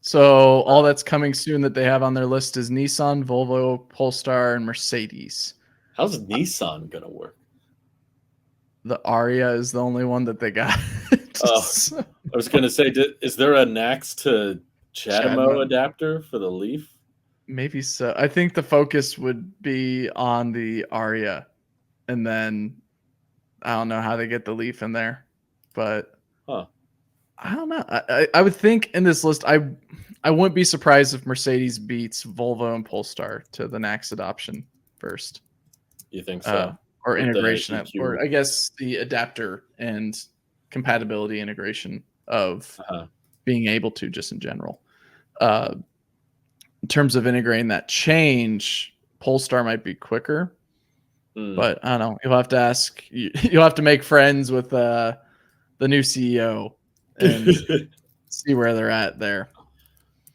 So all that's coming soon that they have on their list is Nissan, Volvo, Polestar, and Mercedes. How's Nissan going to work? The Aria is the only one that they got. I was going to say, is there a NACS to Chademo adapter for the Leaf? Maybe so. I think the focus would be on the Aria, and then I don't know how they get the Leaf in there, but I don't know. I would think in this list, I wouldn't be surprised if Mercedes beats Volvo and Polestar to the NACS adoption first. You think so? Or integration, or I guess the adapter and compatibility integration of being able to, just in general. In terms of integrating that change, Polestar might be quicker, but I don't know. You'll have to ask. You'll have to make friends with the new CEO and see where they're at there. I'm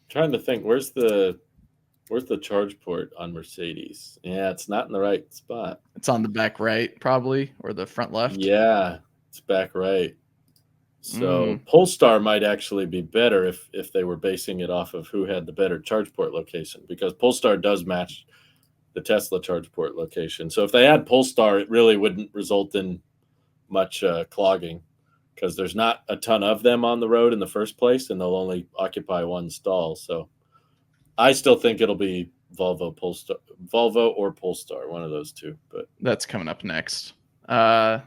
trying to think, where's the charge port on Mercedes? Yeah, it's not in the right spot. It's on the back right, probably, or the front left. Yeah, it's back right. So Polestar might actually be better if they were basing it off of who had the better charge port location, because Polestar does match the Tesla charge port location. So if they had Polestar, it really wouldn't result in much clogging, because there's not a ton of them on the road in the first place, and they'll only occupy one stall. So I still think it'll be Volvo or Polestar, one of those two. But that's coming up next. Yeah,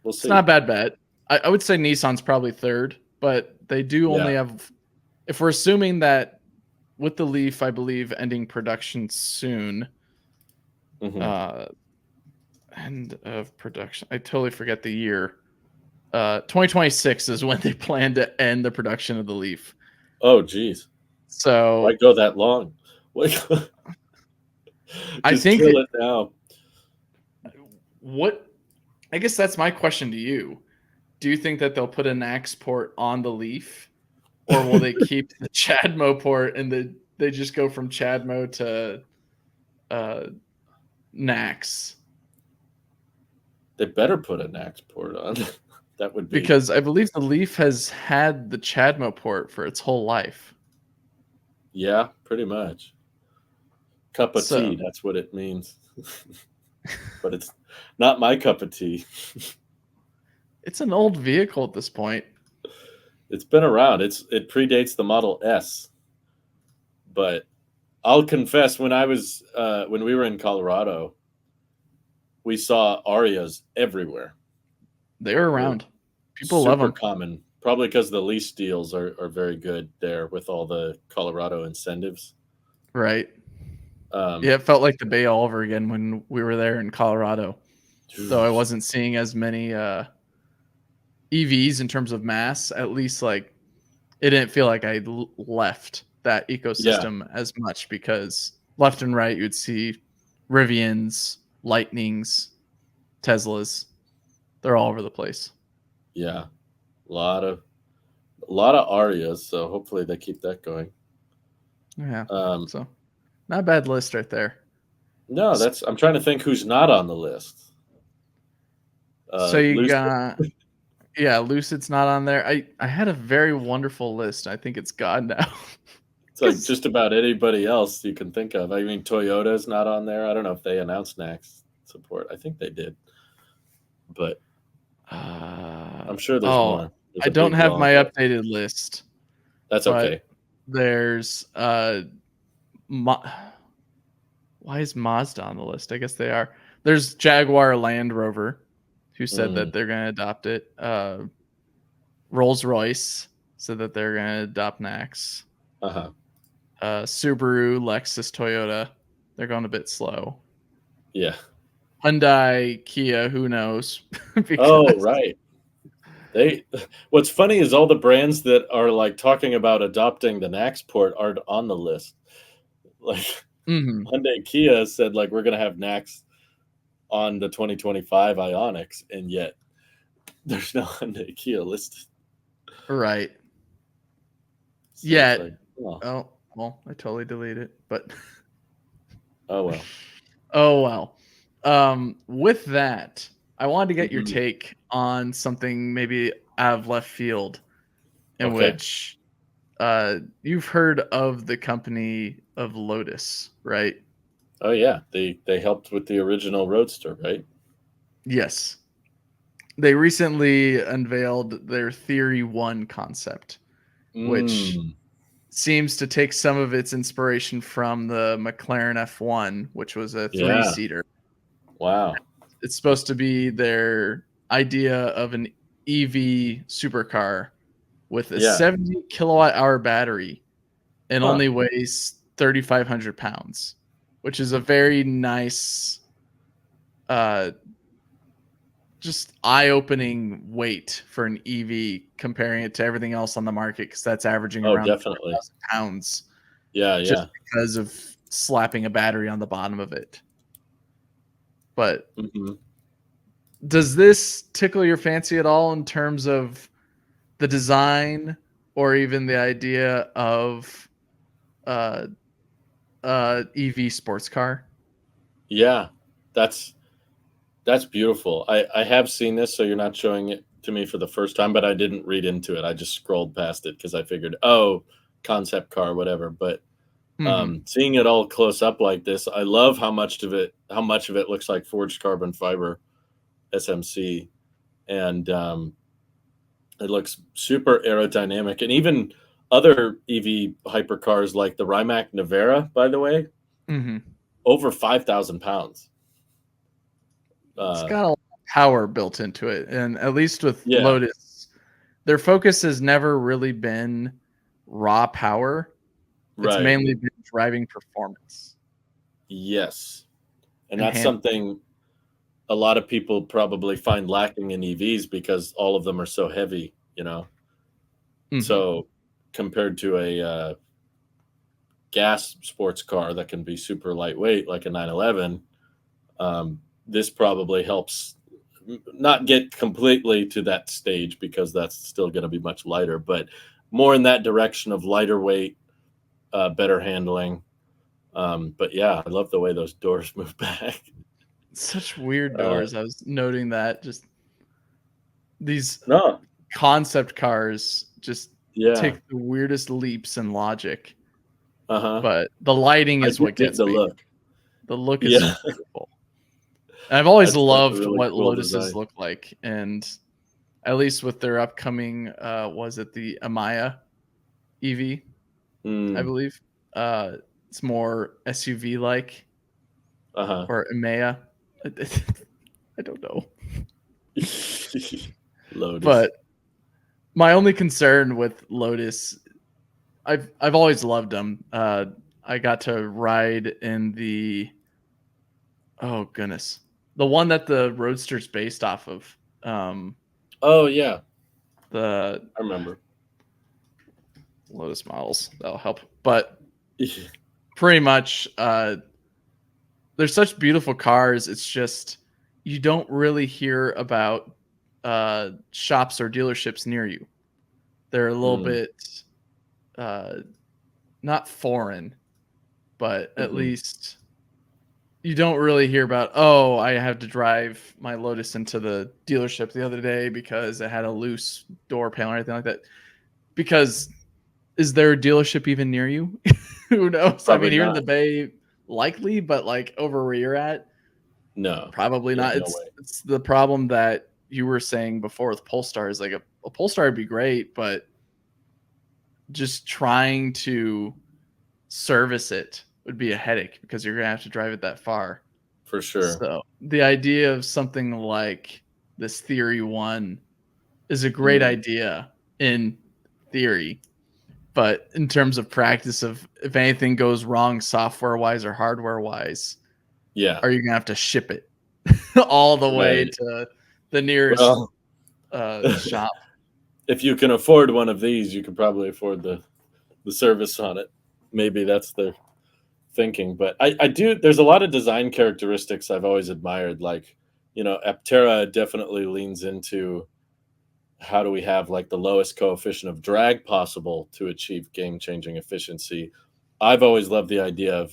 we'll see. It's not a bad bet. I would say Nissan's probably third, but they do only have, if we're assuming that with the Leaf, I believe, ending production soon, End of production. I totally forget the year. 2026 is when they plan to end the production of the Leaf. Oh, geez. So why go that long? I think kill it now. What? I guess that's my question to you. Do you think that they'll put a NACS port on the Leaf, or will they keep the Chademo port and they just go from Chademo to NACS? They better put a NACS port on. That would be, because I believe the Leaf has had the Chademo port for its whole life. Yeah, pretty much. Cup of tea, that's what it means. But it's not my cup of tea. It's an old vehicle at this point. It's been around. It predates the Model S. But I'll confess, when we were in Colorado, we saw Arias everywhere. They're around. People love them. Super common. Probably because the lease deals are very good there with all the Colorado incentives. Right. Yeah, it felt like the Bay all over again when we were there in Colorado. Though I wasn't seeing as many EVs in terms of mass. At least, like, it didn't feel like I left that ecosystem as much, because left and right you'd see Rivians, Lightnings, Teslas. They're all over the place. Yeah, a lot of Arias. So hopefully they keep that going. Yeah. So not a bad list right there. No, I'm trying to think who's not on the list. So you got, Lucid's not on there. I had a very wonderful list. I think it's gone now. It's like just about anybody else you can think of. I mean, Toyota's not on there. I don't know if they announced NACS support. I think they did, but I'm sure there's more. I don't have my updated list. That's okay. There's why is Mazda on the list? I guess they are. There's Jaguar Land Rover, who said that they're going to adopt it. Rolls-Royce said that they're going to adopt NACS. Subaru, Lexus, Toyota, they're going a bit slow. Yeah. Hyundai, Kia, who knows? Right. What's funny is all the brands that are like talking about adopting the NACS port aren't on the list. Like Hyundai, Kia said, like, we're going to have NACS on the 2025 Ioniqs, and yet there's no Hyundai, Kia listed. Right. So yet. Like, oh, well, I totally deleted it, but oh well. With that, I wanted to get your take on something maybe out of left field, in which you've heard of the company of Lotus, right? Oh yeah, they helped with the original Roadster, right? Yes. They recently unveiled their Theory 1 concept, which seems to take some of its inspiration from the McLaren F1, which was a 3-seater. Wow. It's supposed to be their idea of an EV supercar with a 70 kilowatt hour battery and only weighs 3,500 pounds, which is a very nice, just eye-opening weight for an EV, comparing it to everything else on the market, because that's averaging around 4,000 pounds. Just because of slapping a battery on the bottom of it. But does this tickle your fancy at all in terms of the design, or even the idea of EV sports car? Yeah, that's beautiful. I have seen this, so you're not showing it to me for the first time, but I didn't read into it. I just scrolled past it because I figured, concept car, whatever. But seeing it all close up like this, I love how much of it looks like forged carbon fiber SMC, and it looks super aerodynamic. And even other EV hypercars like the Rimac Nevera, by the way, over 5,000 pounds. It's got a lot of power built into it, and at least with Lotus, their focus has never really been raw power. It's mainly been driving performance. Yes. And that's something a lot of people probably find lacking in EVs because all of them are so heavy, you know? So compared to a gas sports car that can be super lightweight, like a 911, this probably helps not get completely to that stage because that's still going to be much lighter, but more in that direction of lighter weight, better handling. But yeah, I love the way those doors move back. Such weird doors. I was noting that just these concept cars just take the weirdest leaps in logic. But the lighting is what gets me. Look. The look is beautiful. I've always loved really what cool Lotuses design. look like, and at least with their upcoming, was it the Amaya EV? I believe it's more SUV like, or Amaya. I don't know. Lotus. But my only concern with Lotus, I've always loved them. I got to ride in the, oh goodness, the one that the Roadster's based off of. Oh yeah, I remember Lotus models. That'll help. But pretty much, they're such beautiful cars. It's just you don't really hear about shops or dealerships near you. They're a little bit not foreign, but at least you don't really hear about, oh, I had to drive my Lotus into the dealership the other day because it had a loose door panel or anything like that. Because is there a dealership even near you? Who knows? Probably I mean, here not. in the Bay, likely, but like over where you're at, no, probably not. No It's the problem that you were saying before with Polestar is like a Polestar would be great, but just trying to service it would be a headache because you're gonna have to drive it that far. For sure. So the idea of something like this Theory 1 is a great idea in theory, but in terms of practice, of if anything goes wrong software wise or hardware wise, are you gonna have to ship it all the way to the nearest shop? If you can afford one of these, you could probably afford the service on it. Maybe that's the thinking. But I do, there's a lot of design characteristics I've always admired. Like, you know, Aptera definitely leans into how do we have like the lowest coefficient of drag possible to achieve game-changing efficiency. I've always loved the idea of,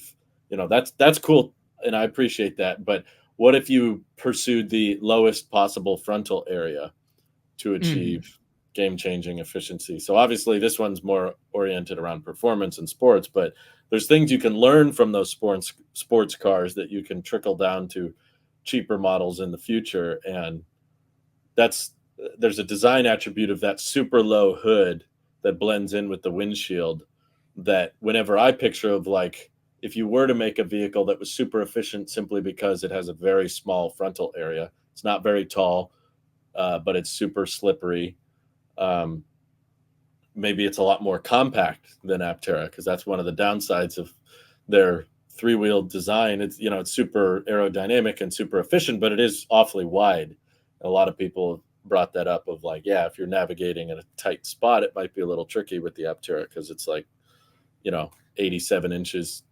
you know, that's cool and I appreciate that, but what if you pursued the lowest possible frontal area to achieve game-changing efficiency? So obviously this one's more oriented around performance and sports, but there's things you can learn from those sports cars that you can trickle down to cheaper models in the future. And there's a design attribute of that super low hood that blends in with the windshield that whenever I picture of, like, if you were to make a vehicle that was super efficient simply because it has a very small frontal area, it's not very tall, but it's super slippery. Maybe it's a lot more compact than Aptera because that's one of the downsides of their three-wheel design. It's, you know, it's super aerodynamic and super efficient, but it is awfully wide. A lot of people brought that up of like, yeah, if you're navigating in a tight spot, it might be a little tricky with the Aptera because it's like, you know, 87 inches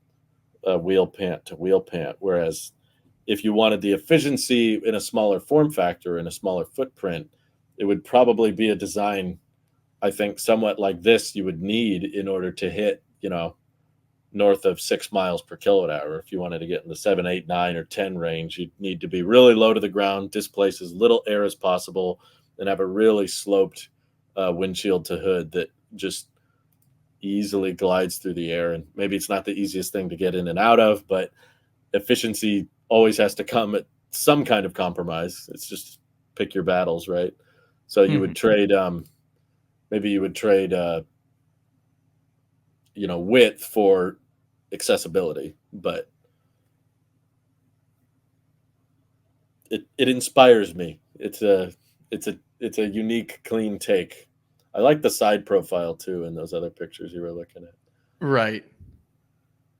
wheel pant to wheel pant. Whereas if you wanted the efficiency in a smaller form factor, in a smaller footprint, it would probably be a design, I think, somewhat like this you would need in order to hit, you know, north of 6 miles per kilowatt hour. If you wanted to get in the 7, 8, 9, or 10 range, you'd need to be really low to the ground, displace as little air as possible, and have a really sloped windshield to hood that just easily glides through the air. And maybe it's not the easiest thing to get in and out of, but efficiency always has to come at some kind of compromise. It's just pick your battles, right? So you would trade, maybe you would trade, you know, width for accessibility, but it inspires me. It's a unique, clean take. I like the side profile too in those other pictures you were looking at. Right.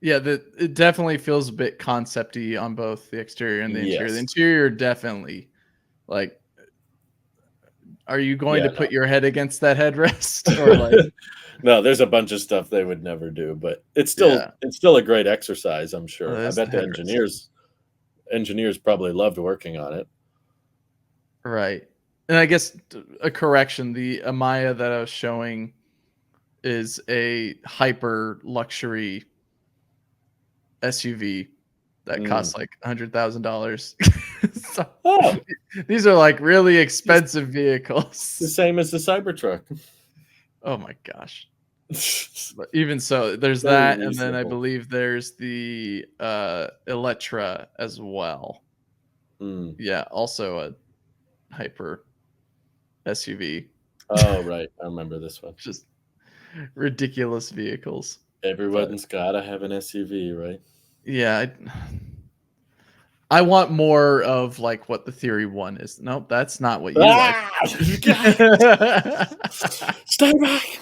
Yeah, it definitely feels a bit concept-y on both the exterior and the interior. The interior definitely, like, are you going to put your head against that headrest or like? No, there's a bunch of stuff they would never do, but it's still a great exercise, I'm sure. I bet the engineers probably loved working on it. Right. And I guess a correction, the Amaya that I was showing is a hyper luxury SUV that costs like $100,000. So, these are like really expensive vehicles. The same as the Cybertruck. Oh my gosh. But even so, there's that, and then I believe there's the Electra as well. Yeah, also a hyper SUV. Oh, right. I remember this one. Just ridiculous vehicles. Everyone's got to have an SUV, right? Yeah. I want more of like what the Theory 1 is. Nope, that's not what you like. Stay back.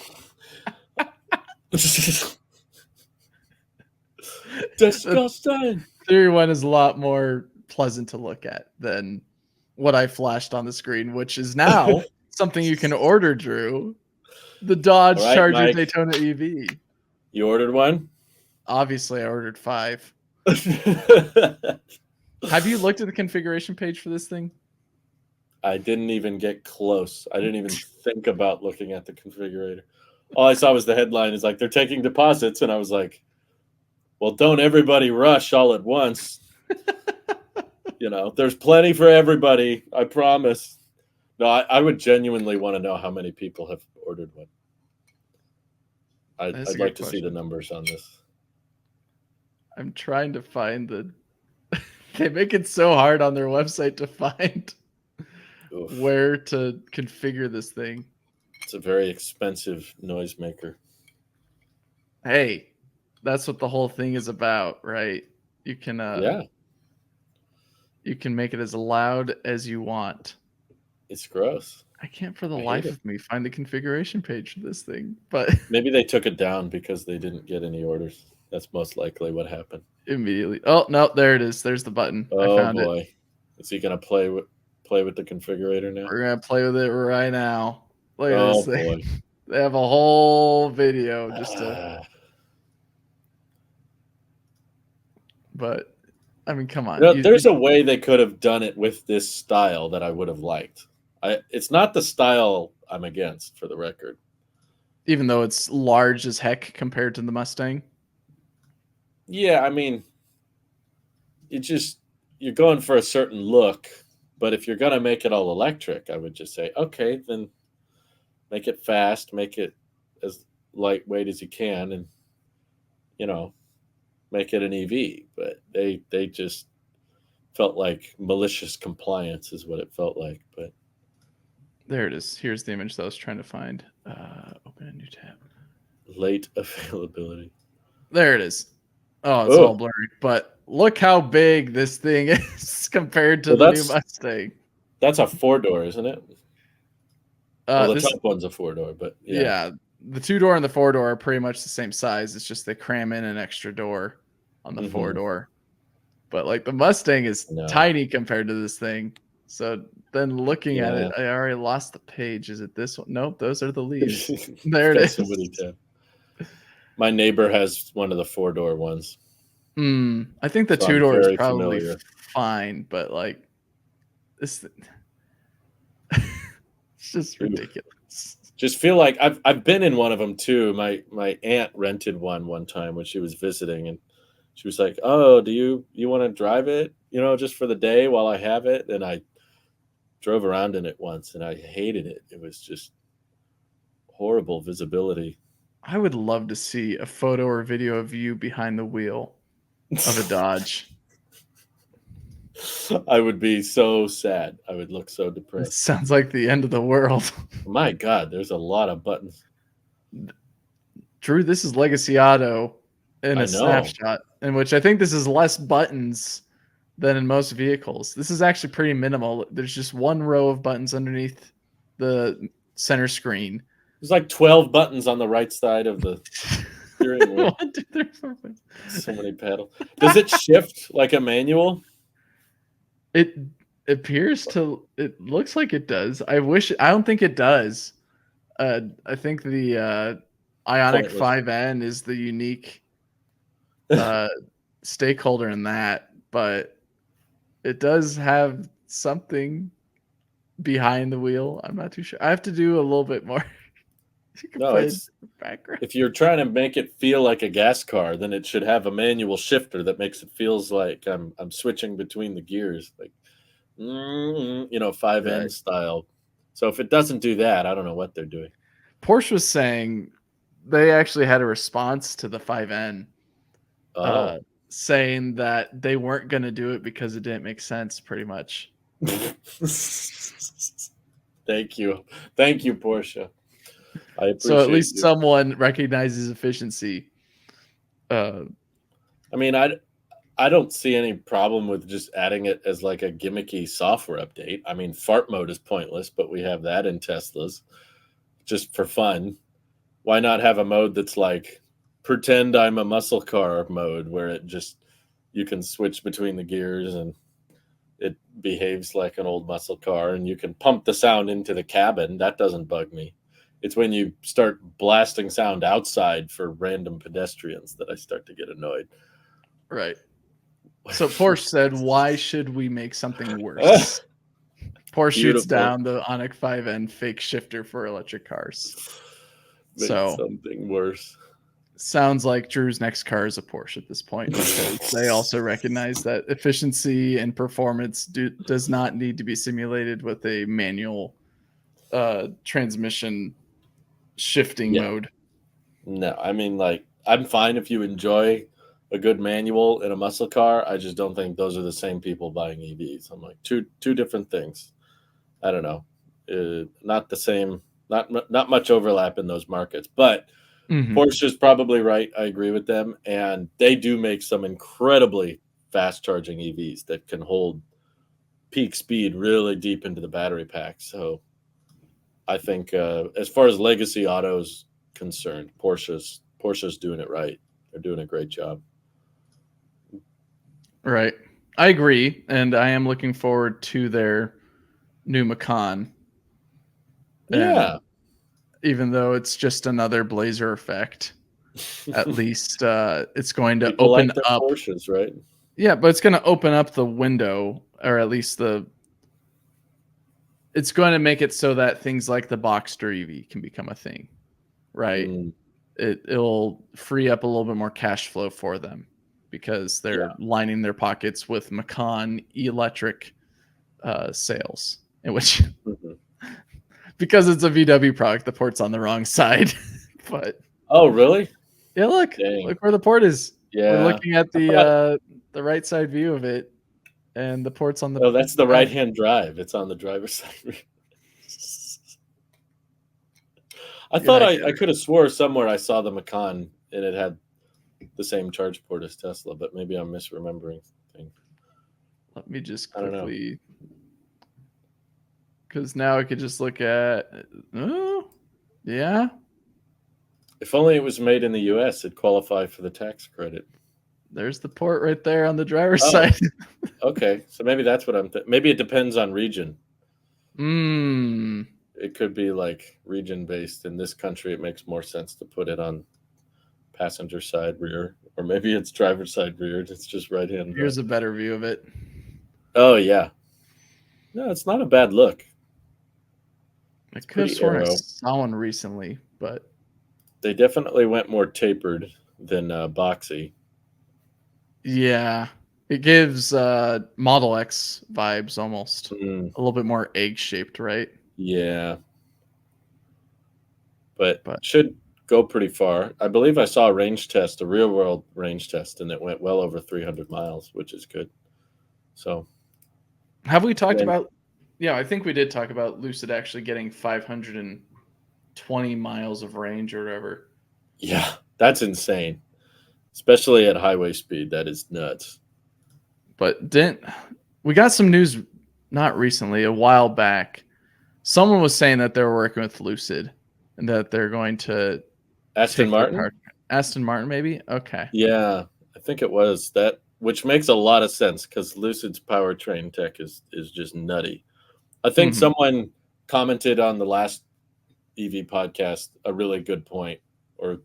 Disgusting. Theory 1 is a lot more pleasant to look at than what I flashed on the screen, which is now something you can order, Drew. The Dodge Charger Mike. Daytona EV. You ordered one? Obviously, I ordered 5. Have you looked at the configuration page for this thing? I didn't even get close. I didn't even think about looking at the configurator. All I saw was the headline is like, they're taking deposits. And I was like, well, don't everybody rush all at once. You know, there's plenty for everybody. I promise. No, I would genuinely want to know how many people have ordered one. I'd like to see the numbers on this. I'm trying to find the... They make it so hard on their website to find where to configure this thing. It's a very expensive noisemaker. Hey, that's what the whole thing is about, right? You can you can make it as loud as you want. It's gross. I can't for the life of me find the configuration page for this thing, but maybe they took it down because they didn't get any orders. That's most likely what happened. Immediately. Oh no, there it is. There's the button. I found it. Is he gonna play with the configurator now? We're gonna play with it right now. Look at this thing. Boy. They have a whole video just to. But I mean, come on. There's a way they could have done it with this style that I would have liked. It's not the style I'm against, for the record. Even though it's large as heck compared to the Mustang. Yeah, I mean, you're going for a certain look, but if you're gonna make it all electric, I would just say, okay, then make it fast, make it as lightweight as you can, and make it an EV. But they just felt like malicious compliance is what it felt like. But there it is. Here's the image that I was trying to find. Open a new tab. Late availability. There it is. Oh, it's all blurry. But look how big this thing is compared to the new Mustang. That's a 4-door, isn't it? The top one's a 4-door, but yeah, the 2-door and the 4-door are pretty much the same size. It's just they cram in an extra door on the 4-door. But like the Mustang is tiny compared to this thing. So then looking at it, I already lost the page. Is it this one? Nope, those are the leaves. There it is. My neighbor has one of the 4-door ones. I think the 2-door is probably fine, but like this, it's just ridiculous. Just feel like I've been in one of them too. My aunt rented one time when she was visiting, and she was like, "Oh, do you want to drive it? Just for the day while I have it?" And I drove around in it once, and I hated it. It was just horrible visibility. I would love to see a photo or video of you behind the wheel of a Dodge. I would be so sad. I would look so depressed. It sounds like the end of the world. My God, there's a lot of buttons. Drew, this is Legacy Auto in a snapshot, in which I think this is less buttons than in most vehicles. This is actually pretty minimal. There's just one row of buttons underneath the center screen. There's like 12 buttons on the right side of the steering wheel. 1, 2, 3, 4, 5. So many pedals. Does it shift like a manual? It appears to. It looks like it does. I don't think it does. I think the Ioniq 5N is the unique stakeholder in that, but it does have something behind the wheel. I'm not too sure. I have to do a little bit more. No, it's background. If you're trying to make it feel like a gas car, then it should have a manual shifter that makes it feels like I'm switching between the gears, like 5N style. So if it doesn't do that, I don't know what they're doing. Porsche was saying they actually had a response to the 5N, saying that they weren't going to do it because it didn't make sense, pretty much. Thank you, Porsche. I appreciate so at least someone recognizes efficiency. I mean, I don't see any problem with just adding it as like a gimmicky software update. I mean, fart mode is pointless, but we have that in Teslas just for fun. Why not have a mode that's like pretend I'm a muscle car mode where it just you can switch between the gears and it behaves like an old muscle car and you can pump the sound into the cabin. That doesn't bug me. It's when you start blasting sound outside for random pedestrians that I start to get annoyed. Right. So Porsche said, why should we make something worse? Porsche shoots down the Ioniq 5N fake shifter for electric cars. Make something worse. Sounds like Drew's next car is a Porsche at this point because they also recognize that efficiency and performance does not need to be simulated with a manual transmission shifting mode. No, I mean, like, I'm fine if you enjoy a good manual in a muscle car. I just don't think those are the same people buying EVs. I'm like, two different things. I don't know. Not the same, not much overlap in those markets, but Porsche's probably right. I agree with them. And they do make some incredibly fast charging EVs that can hold peak speed really deep into the battery pack. So I think as far as legacy autos concerned, Porsche's doing it right. They're doing a great job. Right. I agree. And I am looking forward to their new Macan. Yeah. Even though it's just another Blazer effect, at least it's going to People open like their up Porsches, right? Yeah, but it's going to open up the window, or at least it's going to make it so that things like the Boxster EV can become a thing, right? It'll free up a little bit more cash flow for them because they're lining their pockets with Macan electric sales, in which because it's a VW product, the port's on the wrong side. But oh, really? Yeah, look where the port is. Yeah, we're looking at the right side view of it, and the port's on the. Oh, that's the right-hand drive. It's on the driver's side. I thought I could have swore somewhere I saw the Macan and it had the same charge port as Tesla, but maybe I'm misremembering things. Let me just quickly, because now I could just look at. Yeah. If only it was made in the U.S., it'd qualify for the tax credit. There's the port right there on the driver's side. Okay, so maybe that's what I'm. Maybe it depends on region. It could be like region based. In this country, it makes more sense to put it on passenger side rear, or maybe it's driver side rear. It's just right hand. Here's a better view of it. Oh yeah, no, it's not a bad look. I could have sworn I saw one recently, but they definitely went more tapered than boxy. Yeah, it gives Model X vibes almost. A little bit more egg shaped, right? Yeah, but should go pretty far. I believe I saw a range test, a real world range test, and it went well over 300 miles, which is good. So, have we talked about? Yeah, I think we did talk about Lucid actually getting 520 miles of range or whatever. Yeah, that's insane, especially at highway speed. That is nuts. But we got some news not recently, a while back. Someone was saying that they were working with Lucid and that they're going to Aston Martin. Aston Martin, maybe? Okay. Yeah, I think it was that, which makes a lot of sense because Lucid's powertrain tech is just nutty. I think someone commented on the last EV podcast a really good point, or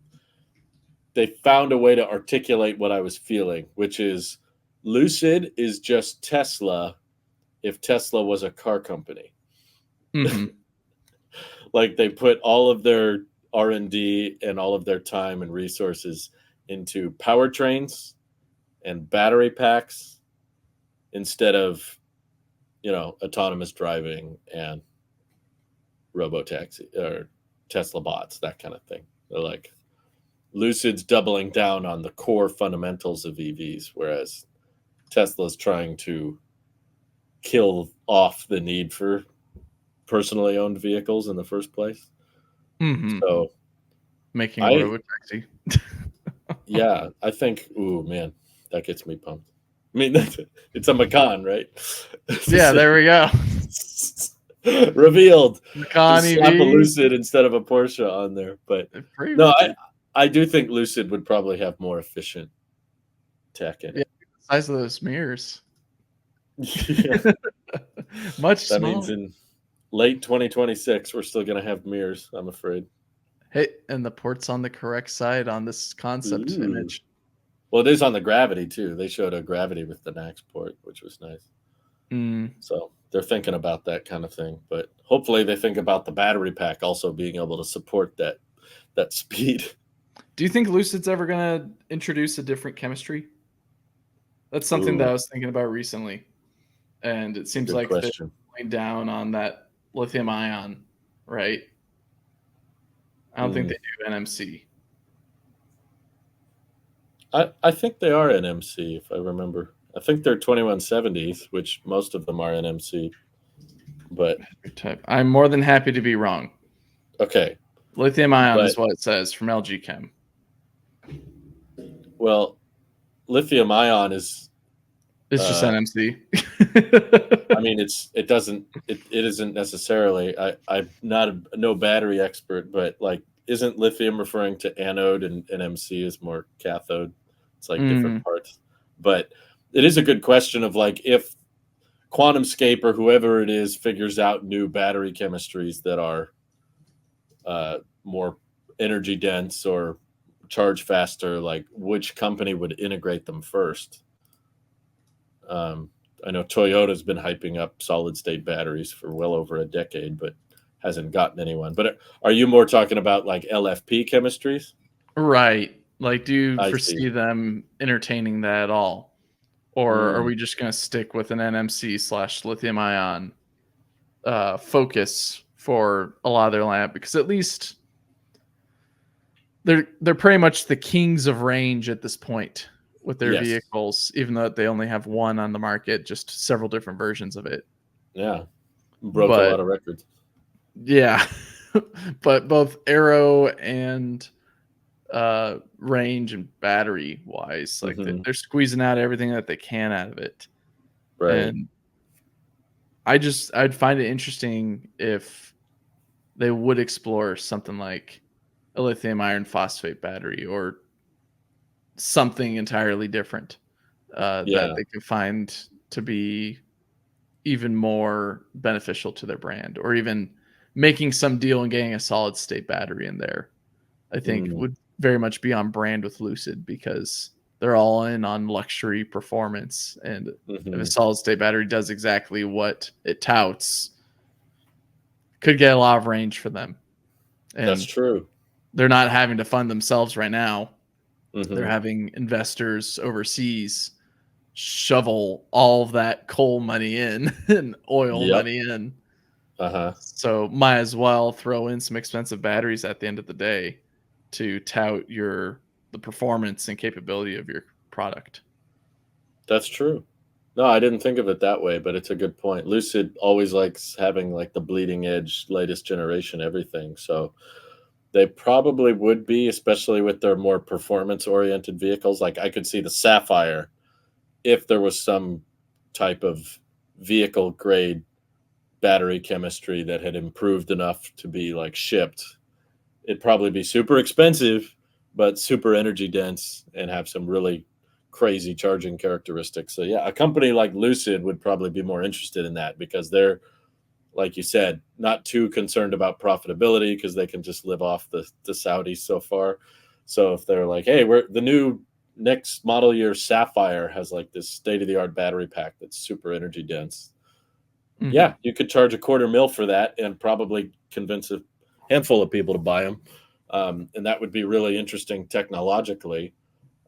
they found a way to articulate what I was feeling, which is Lucid is just Tesla if Tesla was a car company. Like they put all of their R&D and all of their time and resources into powertrains and battery packs instead of, autonomous driving and robotaxi or Tesla bots, that kind of thing. They're like, Lucid's doubling down on the core fundamentals of EVs, whereas Tesla's trying to kill off the need for personally owned vehicles in the first place. So making a robotaxi. Yeah, I think, ooh, man, that gets me pumped. I mean, it's a Macan, right? Yeah, there we go. Revealed. Macan EV. Slap a Lucid instead of a Porsche on there. But no, I do think Lucid would probably have more efficient tech in it. The size of those mirrors. Yeah. Much smaller. That means in late 2026, we're still going to have mirrors, I'm afraid. Hey, and the port's on the correct side on this concept image. Well, it is on the Gravity, too. They showed a Gravity with the NACS port, which was nice. So they're thinking about that kind of thing. But hopefully they think about the battery pack also being able to support that speed. Do you think Lucid's ever going to introduce a different chemistry? That's something that I was thinking about recently. And it seems like they're going down on that lithium ion, right? I don't think they do NMC. I think they are NMC, if I remember. I think they're 2170s, which most of them are NMC. But I'm more than happy to be wrong. Okay. Lithium ion is what it says from LG Chem. Well, lithium ion is it's just NMC. I mean, it isn't necessarily. I'm not no battery expert, but like, isn't lithium referring to anode and NMC is more cathode? It's like different parts. But it is a good question of like, if QuantumScape or whoever it is figures out new battery chemistries that are more energy dense or charge faster, like which company would integrate them first? I know Toyota's been hyping up solid state batteries for well over a decade, but hasn't gotten anyone. But are you more talking about like LFP chemistries? Right. Like, do you foresee them entertaining that at all? Or are we just going to stick with an NMC / lithium ion focus for a lot of their lineup? Because at least they're pretty much the kings of range at this point with their vehicles, even though they only have one on the market, just several different versions of it. Yeah. Broke a lot of records. Yeah. But both aero and range and battery wise, like they're squeezing out everything that they can out of it. Right. And I'd find it interesting if they would explore something like a lithium iron phosphate battery or something entirely different that they could find to be even more beneficial to their brand, or even making some deal and getting a solid state battery in there. I think would very much be on brand with Lucid, because they're all in on luxury performance. And if a solid state battery does exactly what it touts, could get a lot of range for them. And that's true. They're not having to fund themselves right now. They're having investors overseas shovel all of that coal money in and oil money in. So might as well throw in some expensive batteries at the end of the day to tout the performance and capability of your product. That's true. No, I didn't think of it that way, but it's a good point. Lucid always likes having like the bleeding edge, latest generation everything. So they probably would be, especially with their more performance-oriented vehicles. Like I could see the Sapphire, if there was some type of vehicle-grade battery chemistry that had improved enough to be like shipped. It'd probably be super expensive, but super energy dense and have some really crazy charging characteristics. So yeah, a company like Lucid would probably be more interested in that because they're, like you said, not too concerned about profitability because they can just live off the Saudis so far. So if they're like, hey, we're the new next model year Sapphire has like this state-of-the-art battery pack that's super energy dense. Mm-hmm. Yeah, you could charge $250,000 for that and probably convince a handful of people to buy them. And that would be really interesting technologically.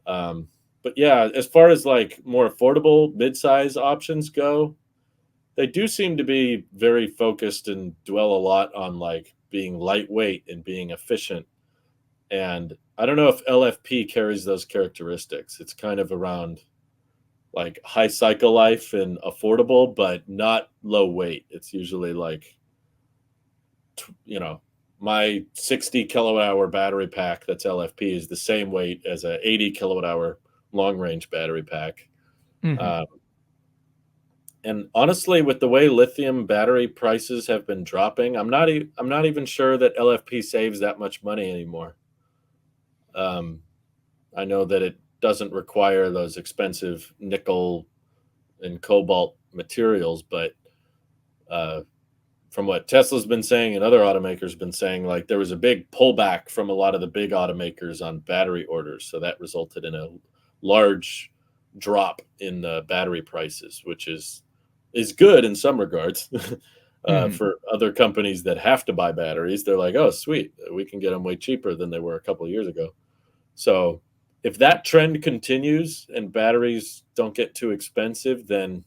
But yeah, as far as like more affordable mid-size options go, they do seem to be very focused and dwell a lot on like being lightweight and being efficient. And I don't know if LFP carries those characteristics. It's kind of around like high cycle life and affordable, but not low weight. It's usually like, my 60 kilowatt hour battery pack that's LFP is the same weight as a 80 kilowatt hour long range battery pack. Mm-hmm. And honestly, with the way lithium battery prices have been dropping, I'm not even sure that LFP saves that much money anymore. I know that it doesn't require those expensive nickel and cobalt materials, but from what Tesla's been saying and other automakers been saying, like there was a big pullback from a lot of the big automakers on battery orders, so that resulted in a large drop in battery prices, which is good in some regards. For other companies that have to buy batteries, they're like, oh, sweet, we can get them way cheaper than they were a couple of years ago. So if that trend continues and batteries don't get too expensive, then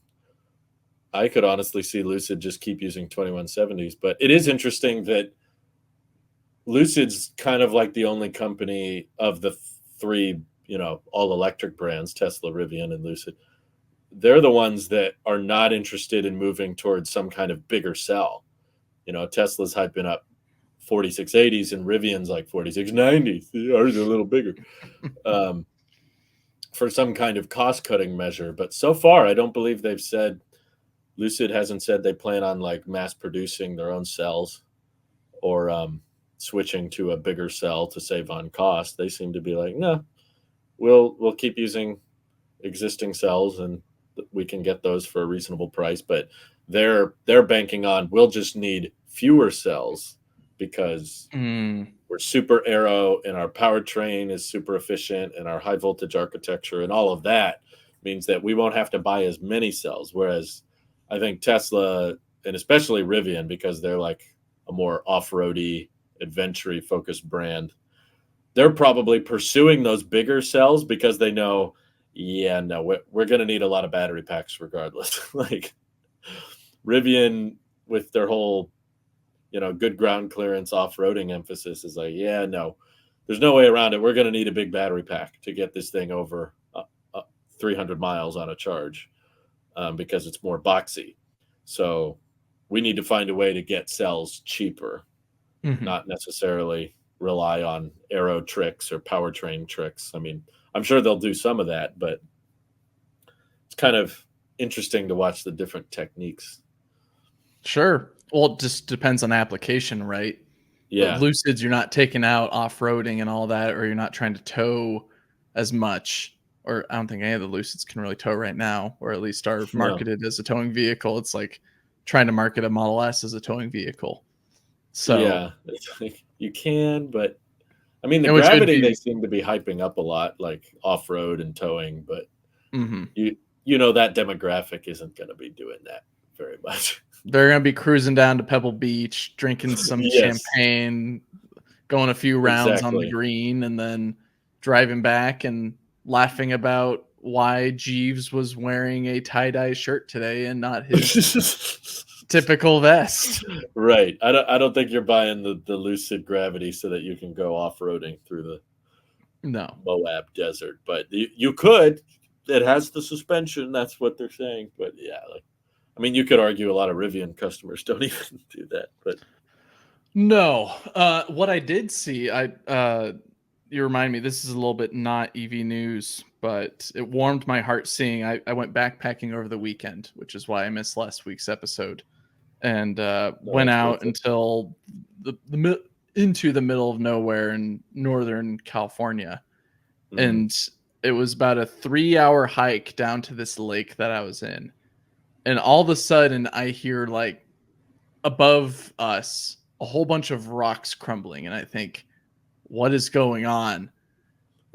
I could honestly see Lucid just keep using 2170s. But it is interesting that Lucid's kind of like the only company of the three, all electric brands, Tesla, Rivian, and Lucid. They're the ones that are not interested in moving towards some kind of bigger cell. Tesla's hyping up 4680s and Rivian's like 4690s. Ours are a little bigger for some kind of cost-cutting measure. But so far, I don't believe they've said, Lucid hasn't said they plan on like mass producing their own cells or switching to a bigger cell to save on cost. They seem to be like, no, we'll keep using existing cells and we can get those for a reasonable price. But they're banking on we'll just need fewer cells because we're super aero and our powertrain is super efficient and our high voltage architecture and all of that means that we won't have to buy as many cells. Whereas I think Tesla and especially Rivian, because they're like a more off-roady, adventure-y focused brand, they're probably pursuing those bigger cells because they know, yeah, no, we're going to need a lot of battery packs regardless. Like Rivian with their whole, good ground clearance off-roading emphasis is like, yeah, no, there's no way around it. We're going to need a big battery pack to get this thing over 300 miles on a charge because it's more boxy. So we need to find a way to get cells cheaper, not necessarily rely on aero tricks or powertrain tricks. I mean, I'm sure they'll do some of that, but it's kind of interesting to watch the different techniques. Sure. Well, it just depends on application, right? Yeah. The Lucids, you're not taking out off-roading and all that, or you're not trying to tow as much. Or I don't think any of the Lucids can really tow right now, or at least are marketed as a towing vehicle. It's like trying to market a Model S as a towing vehicle. So yeah, it's like you can, but I mean, the Gravity they seem to be hyping up a lot, like off-road and towing, but that demographic isn't going to be doing that very much. They're going to be cruising down to Pebble Beach, drinking some champagne, going a few rounds on the green, and then driving back and laughing about why Jeeves was wearing a tie-dye shirt today and not his typical vest. Right. I don't think you're buying the Lucid Gravity so that you can go off-roading through the Moab desert, but you could. It has the suspension. That's what they're saying. But yeah, I mean, you could argue a lot of Rivian customers don't even do that. But no, what I did see, you remind me, this is a little bit not EV news, but it warmed my heart seeing. I went backpacking over the weekend, which is why I missed last week's episode, and went out until into the middle of nowhere in Northern California. And it was about a 3-hour hike down to this lake that I was in. And all of a sudden I hear like above us a whole bunch of rocks crumbling. And I think, what is going on?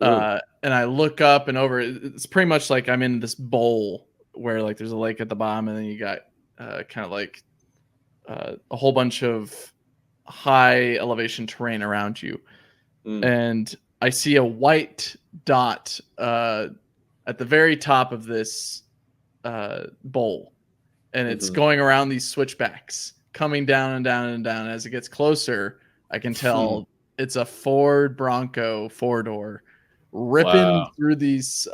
And I look up and over. It's pretty much like I'm in this bowl where like there's a lake at the bottom, and then you got kind of like a whole bunch of high elevation terrain around you. And I see a white dot at the very top of this bowl, and it's going around these switchbacks, coming down and down and down. As it gets closer, I can tell it's a Ford Bronco 4-door ripping through these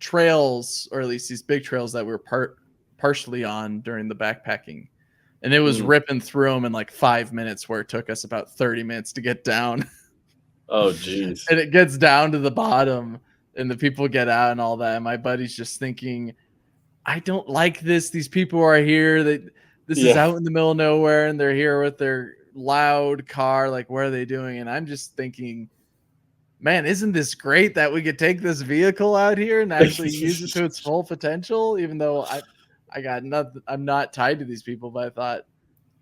trails, or at least these big trails that we were partially on during the backpacking. And it was ripping through them in like 5 minutes, where it took us about 30 minutes to get down. Oh, geez. And it gets down to the bottom, and the people get out and all that. And my buddy's just thinking, I don't like this. These people are here. This is out in the middle of nowhere, and they're here with their loud car. Like, what are they doing? And I'm just thinking, man, isn't this great that we could take this vehicle out here and actually use it to its full potential? Even though I'm not tied to these people, but I thought,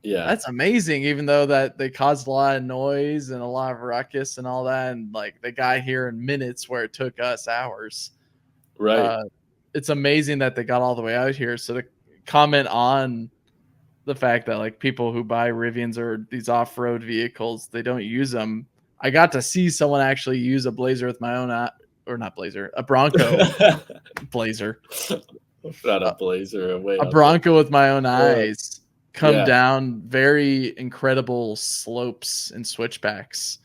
that's amazing. Even though that they caused a lot of noise and a lot of ruckus and all that, and like they got here in minutes where it took us hours. Right. It's amazing that they got all the way out here. So to comment on the fact that like people who buy Rivians or these off-road vehicles, they don't use them. I got to see someone actually use a Blazer with my own, or not Blazer, a Bronco Blazer. Not a Blazer, a Bronco with my own eyes come down very incredible slopes and switchbacks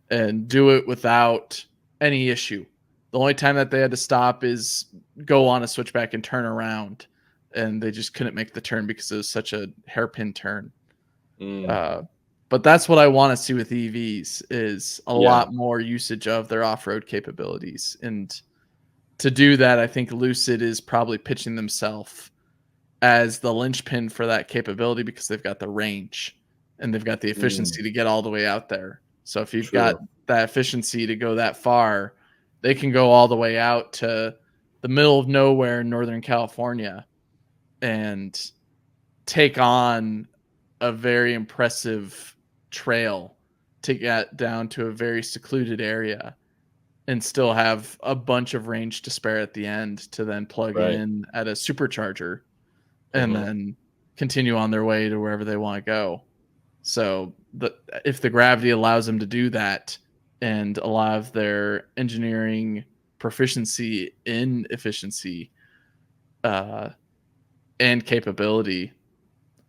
and do it without any issue. The only time that they had to stop is go on a switchback and turn around, and they just couldn't make the turn because it was such a hairpin turn. But that's what I want to see with EVs, is a lot more usage of their off-road capabilities. And to do that, I think Lucid is probably pitching themselves as the linchpin for that capability, because they've got the range and they've got the efficiency to get all the way out there. So if you've got that efficiency to go that far, they can go all the way out to the middle of nowhere in Northern California and take on a very impressive trail to get down to a very secluded area and still have a bunch of range to spare at the end to then plug in at a supercharger and then continue on their way to wherever they want to go. So if the gravity allows them to do that, and a lot of their engineering proficiency in efficiency and capability,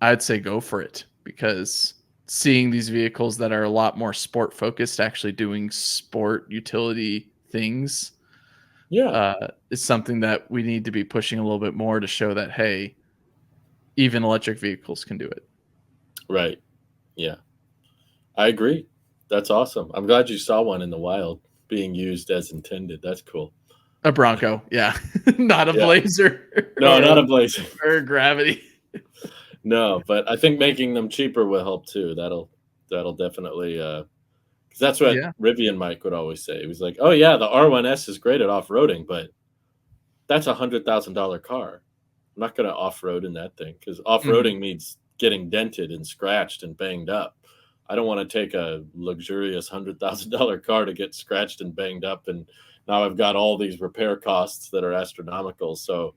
I'd say go for it, because seeing these vehicles that are a lot more sport focused actually doing sport utility things is something that we need to be pushing a little bit more to show that, hey, even electric vehicles can do it. Right. Yeah. I agree. That's awesome. I'm glad you saw one in the wild being used as intended. That's cool. A Bronco, yeah. Not a Blazer. No, not a Blazer. Or Gravity. No, but I think making them cheaper will help too. That'll definitely because that's what Rivian Mike would always say. He was like, "Oh yeah, the R1S is great at off-roading, but that's $100,000 car. I'm not going to off-road in that thing, because off-roading means getting dented and scratched and banged up. I don't want to take a luxurious $100,000 car to get scratched and banged up, and now I've got all these repair costs that are astronomical." So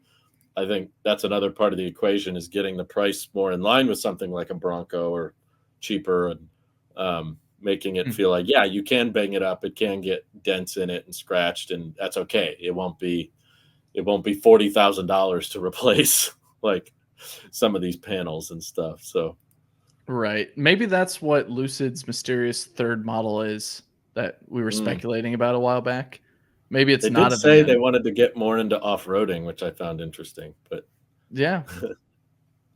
I think that's another part of the equation, is getting the price more in line with something like a Bronco or cheaper, and making it feel like, yeah, you can bang it up. It can get dents in it and scratched, and that's okay. It won't be $40,000 to replace like some of these panels and stuff. So, right. Maybe that's what Lucid's mysterious third model is that we were speculating about a while back. Maybe it's not. They did say they wanted to get more into off-roading, which I found interesting. But yeah,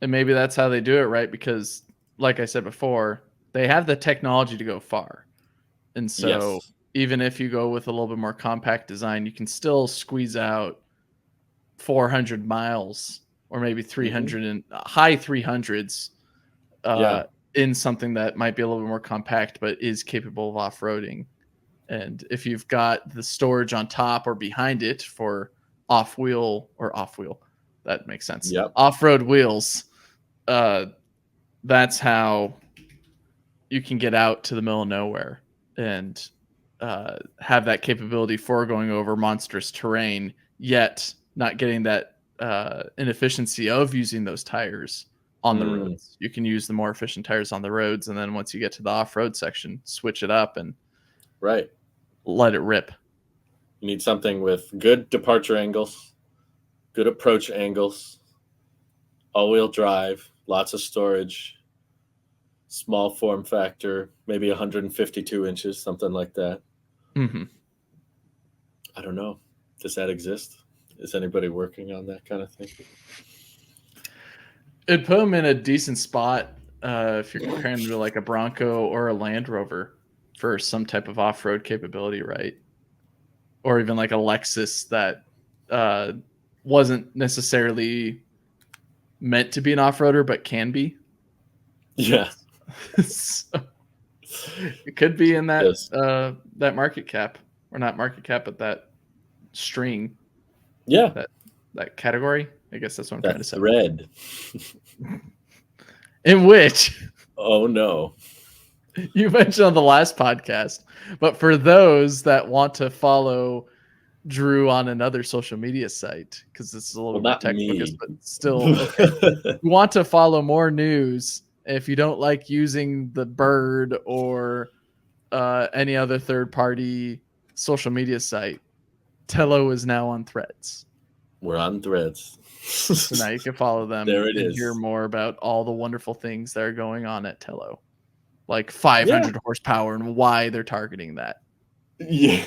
and maybe that's how they do it, right? Because, like I said before, they have the technology to go far, and so even if you go with a little bit more compact design, you can still squeeze out 400 miles or maybe 300 and high 300s in something that might be a little bit more compact, but is capable of off-roading. And if you've got the storage on top or behind it for off-wheel, that makes sense. Yep. Off-road wheels, that's how you can get out to the middle of nowhere and have that capability for going over monstrous terrain, yet not getting that inefficiency of using those tires on the roads. You can use the more efficient tires on the roads, and then once you get to the off-road section, switch it up and let it rip. You need something with good departure angles, good approach angles, all-wheel drive, lots of storage, small form factor, maybe 152 inches, something like that. I don't know. Does that exist? Is anybody working on that kind of thing? It'd put them in a decent spot if you're comparing them to like a Bronco or a Land Rover for some type of off-road capability, right? Or even like a Lexus that wasn't necessarily meant to be an off-roader, but can be. Yeah. So it could be in that that market cap, or not market cap, but that string. Yeah. That category. I guess that's what I'm trying to say. Thread. In which? Oh, no. You mentioned on the last podcast, but for those that want to follow Drew on another social media site, because this is a little bit tech focused, but still, okay. You want to follow more news. If you don't like using the Bird or any other third-party social media site, Tello is now on Threads. We're on Threads. So now you can follow them and hear more about all the wonderful things that are going on at Tello. Like 500 horsepower and why they're targeting that. Yeah.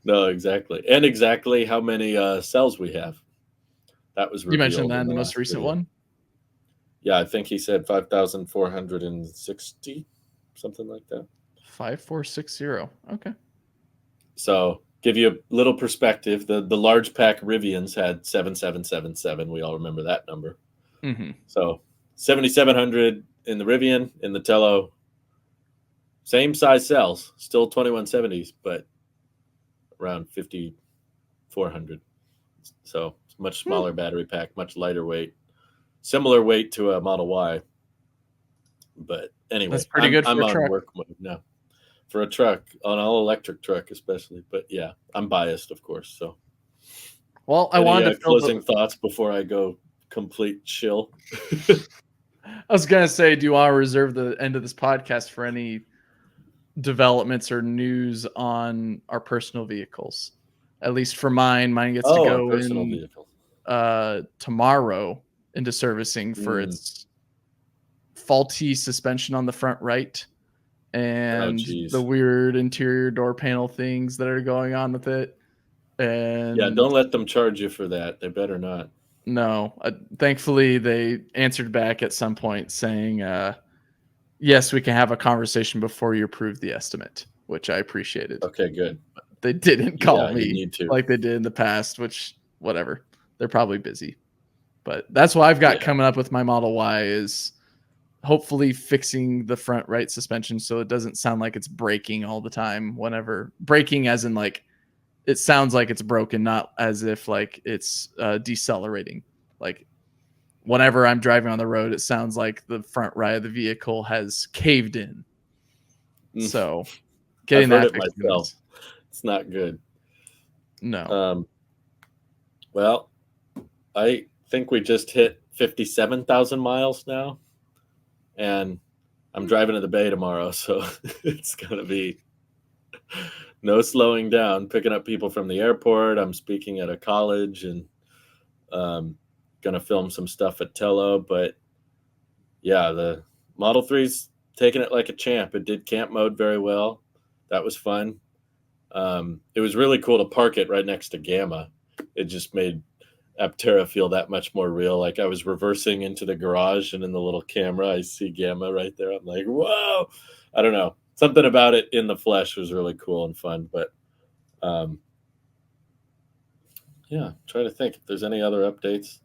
No, exactly. And exactly how many cells we have. That was revealed. You mentioned that in the most recent one? Yeah, I think he said 5,460, something like that. 5460. Okay. So give you a little perspective. The large pack Rivians had 7777. We all remember that number. So 7,700 in the Rivian, in the Tello. Same size cells, still 2170s, but around 5,400. So much smaller battery pack, much lighter weight, similar weight to a Model Y. But anyway, that's pretty good for I'm a on truck. Work mode now. For a truck, an all-electric truck especially. But yeah, I'm biased, of course. So, well, I wanted to closing thoughts before I go complete chill. I was gonna say, do you want to reserve the end of this podcast for any developments or news on our personal vehicles? At least for mine gets to go in tomorrow into servicing for its faulty suspension on the front right and the weird interior door panel things that are going on with it. And yeah, don't let them charge you for that. They better not. No, thankfully they answered back at some point saying, yes, we can have a conversation before you approve the estimate, which I appreciated. Okay, good. But they didn't call me like they did in the past, which whatever. They're probably busy. But that's what I've got coming up with my Model Y is hopefully fixing the front right suspension so it doesn't sound like it's braking all the time whenever braking as in like it sounds like it's broken, not as if like it's decelerating. Like whenever I'm driving on the road, it sounds like the front right of the vehicle has caved in. So getting I've heard it myself. It's not good. No. Well, I think we just hit 57,000 miles now, and I'm driving to the Bay tomorrow, so it's gonna be no slowing down, picking up people from the airport. I'm speaking at a college and going to film some stuff at Tello. But yeah, the Model 3's taking it like a champ. It did camp mode very well. That was fun. It was really cool to park it right next to Gamma. It just made Aptera feel that much more real. Like I was reversing into the garage and in the little camera, I see Gamma right there. I'm like, whoa, I don't know. Something about it in the flesh was really cool and fun. But yeah, trying to think if there's any other updates.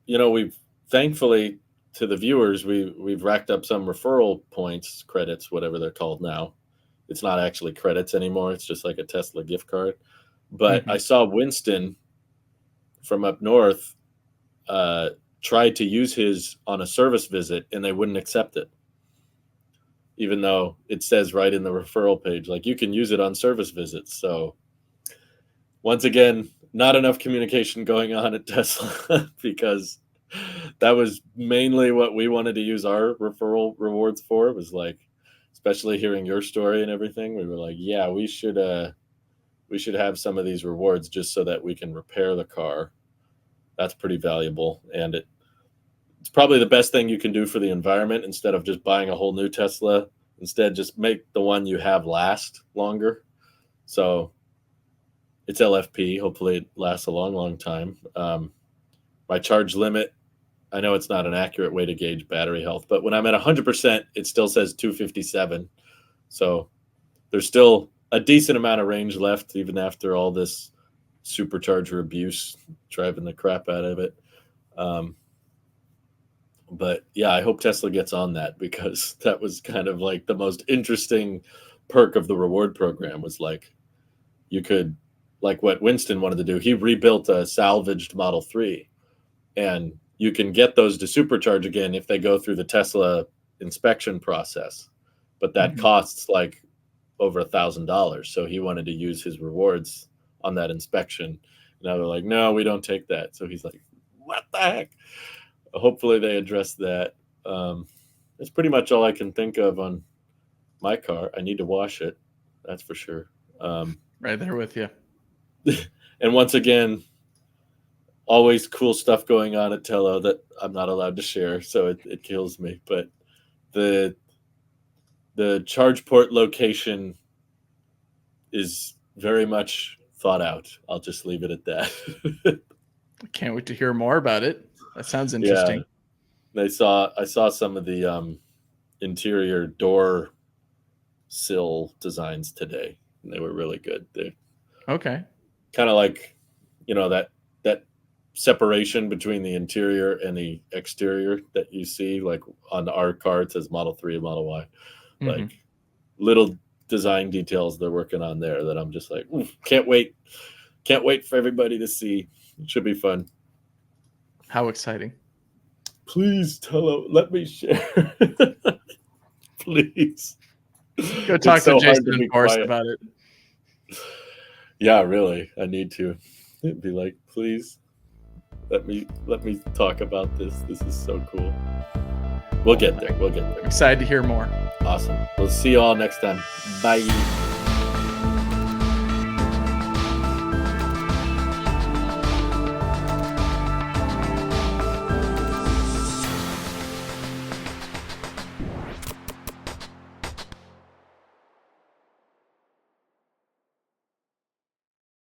we've thankfully, to the viewers, we've racked up some referral points, credits, whatever they're called now. It's not actually credits anymore. It's just like a Tesla gift card. But I saw Winston from up north tried to use his on a service visit, and they wouldn't accept it, even though it says right in the referral page, like, you can use it on service visits. So once again, not enough communication going on at Tesla because that was mainly what we wanted to use our referral rewards for. It was like, especially hearing your story and everything, we were like, yeah, we should have some of these rewards just so that we can repair the car. That's pretty valuable. And it's probably the best thing you can do for the environment instead of just buying a whole new Tesla. Instead, just make the one you have last longer. So it's LFP. Hopefully it lasts a long, long time. My charge limit, I know it's not an accurate way to gauge battery health, but when I'm at 100%, it still says 257. So there's still a decent amount of range left, even after all this supercharger abuse, driving the crap out of it. But yeah, I hope Tesla gets on that, because that was kind of like the most interesting perk of the reward program, was like, you could, like what Winston wanted to do, he rebuilt a salvaged Model 3, and you can get those to supercharge again if they go through the Tesla inspection process. But that costs like over $1,000. So he wanted to use his rewards on that inspection. Now they're like, no, we don't take that. So he's like, what the heck? Hopefully they address that. That's pretty much all I can think of on my car. I need to wash it. That's for sure. Right there with you. And once again, always cool stuff going on at Tello that I'm not allowed to share, so it kills me. But the charge port location is very much thought out. I'll just leave it at that. I can't wait to hear more about it. That sounds interesting. Yeah. I saw some of the interior door sill designs today, and they were really good. Okay. Kind of like, that separation between the interior and the exterior that you see, like on our car, it says Model 3 and Model Y. Like little design details they're working on there that I'm just like, can't wait for everybody to see. It should be fun. How exciting. Please, let me share. Please. Go talk to Jason and Boris about it. Yeah, really. I need to. It'd be like, please, let me talk about this. This is so cool. We'll get there. Excited to hear more. Awesome. We'll see you all next time. Bye.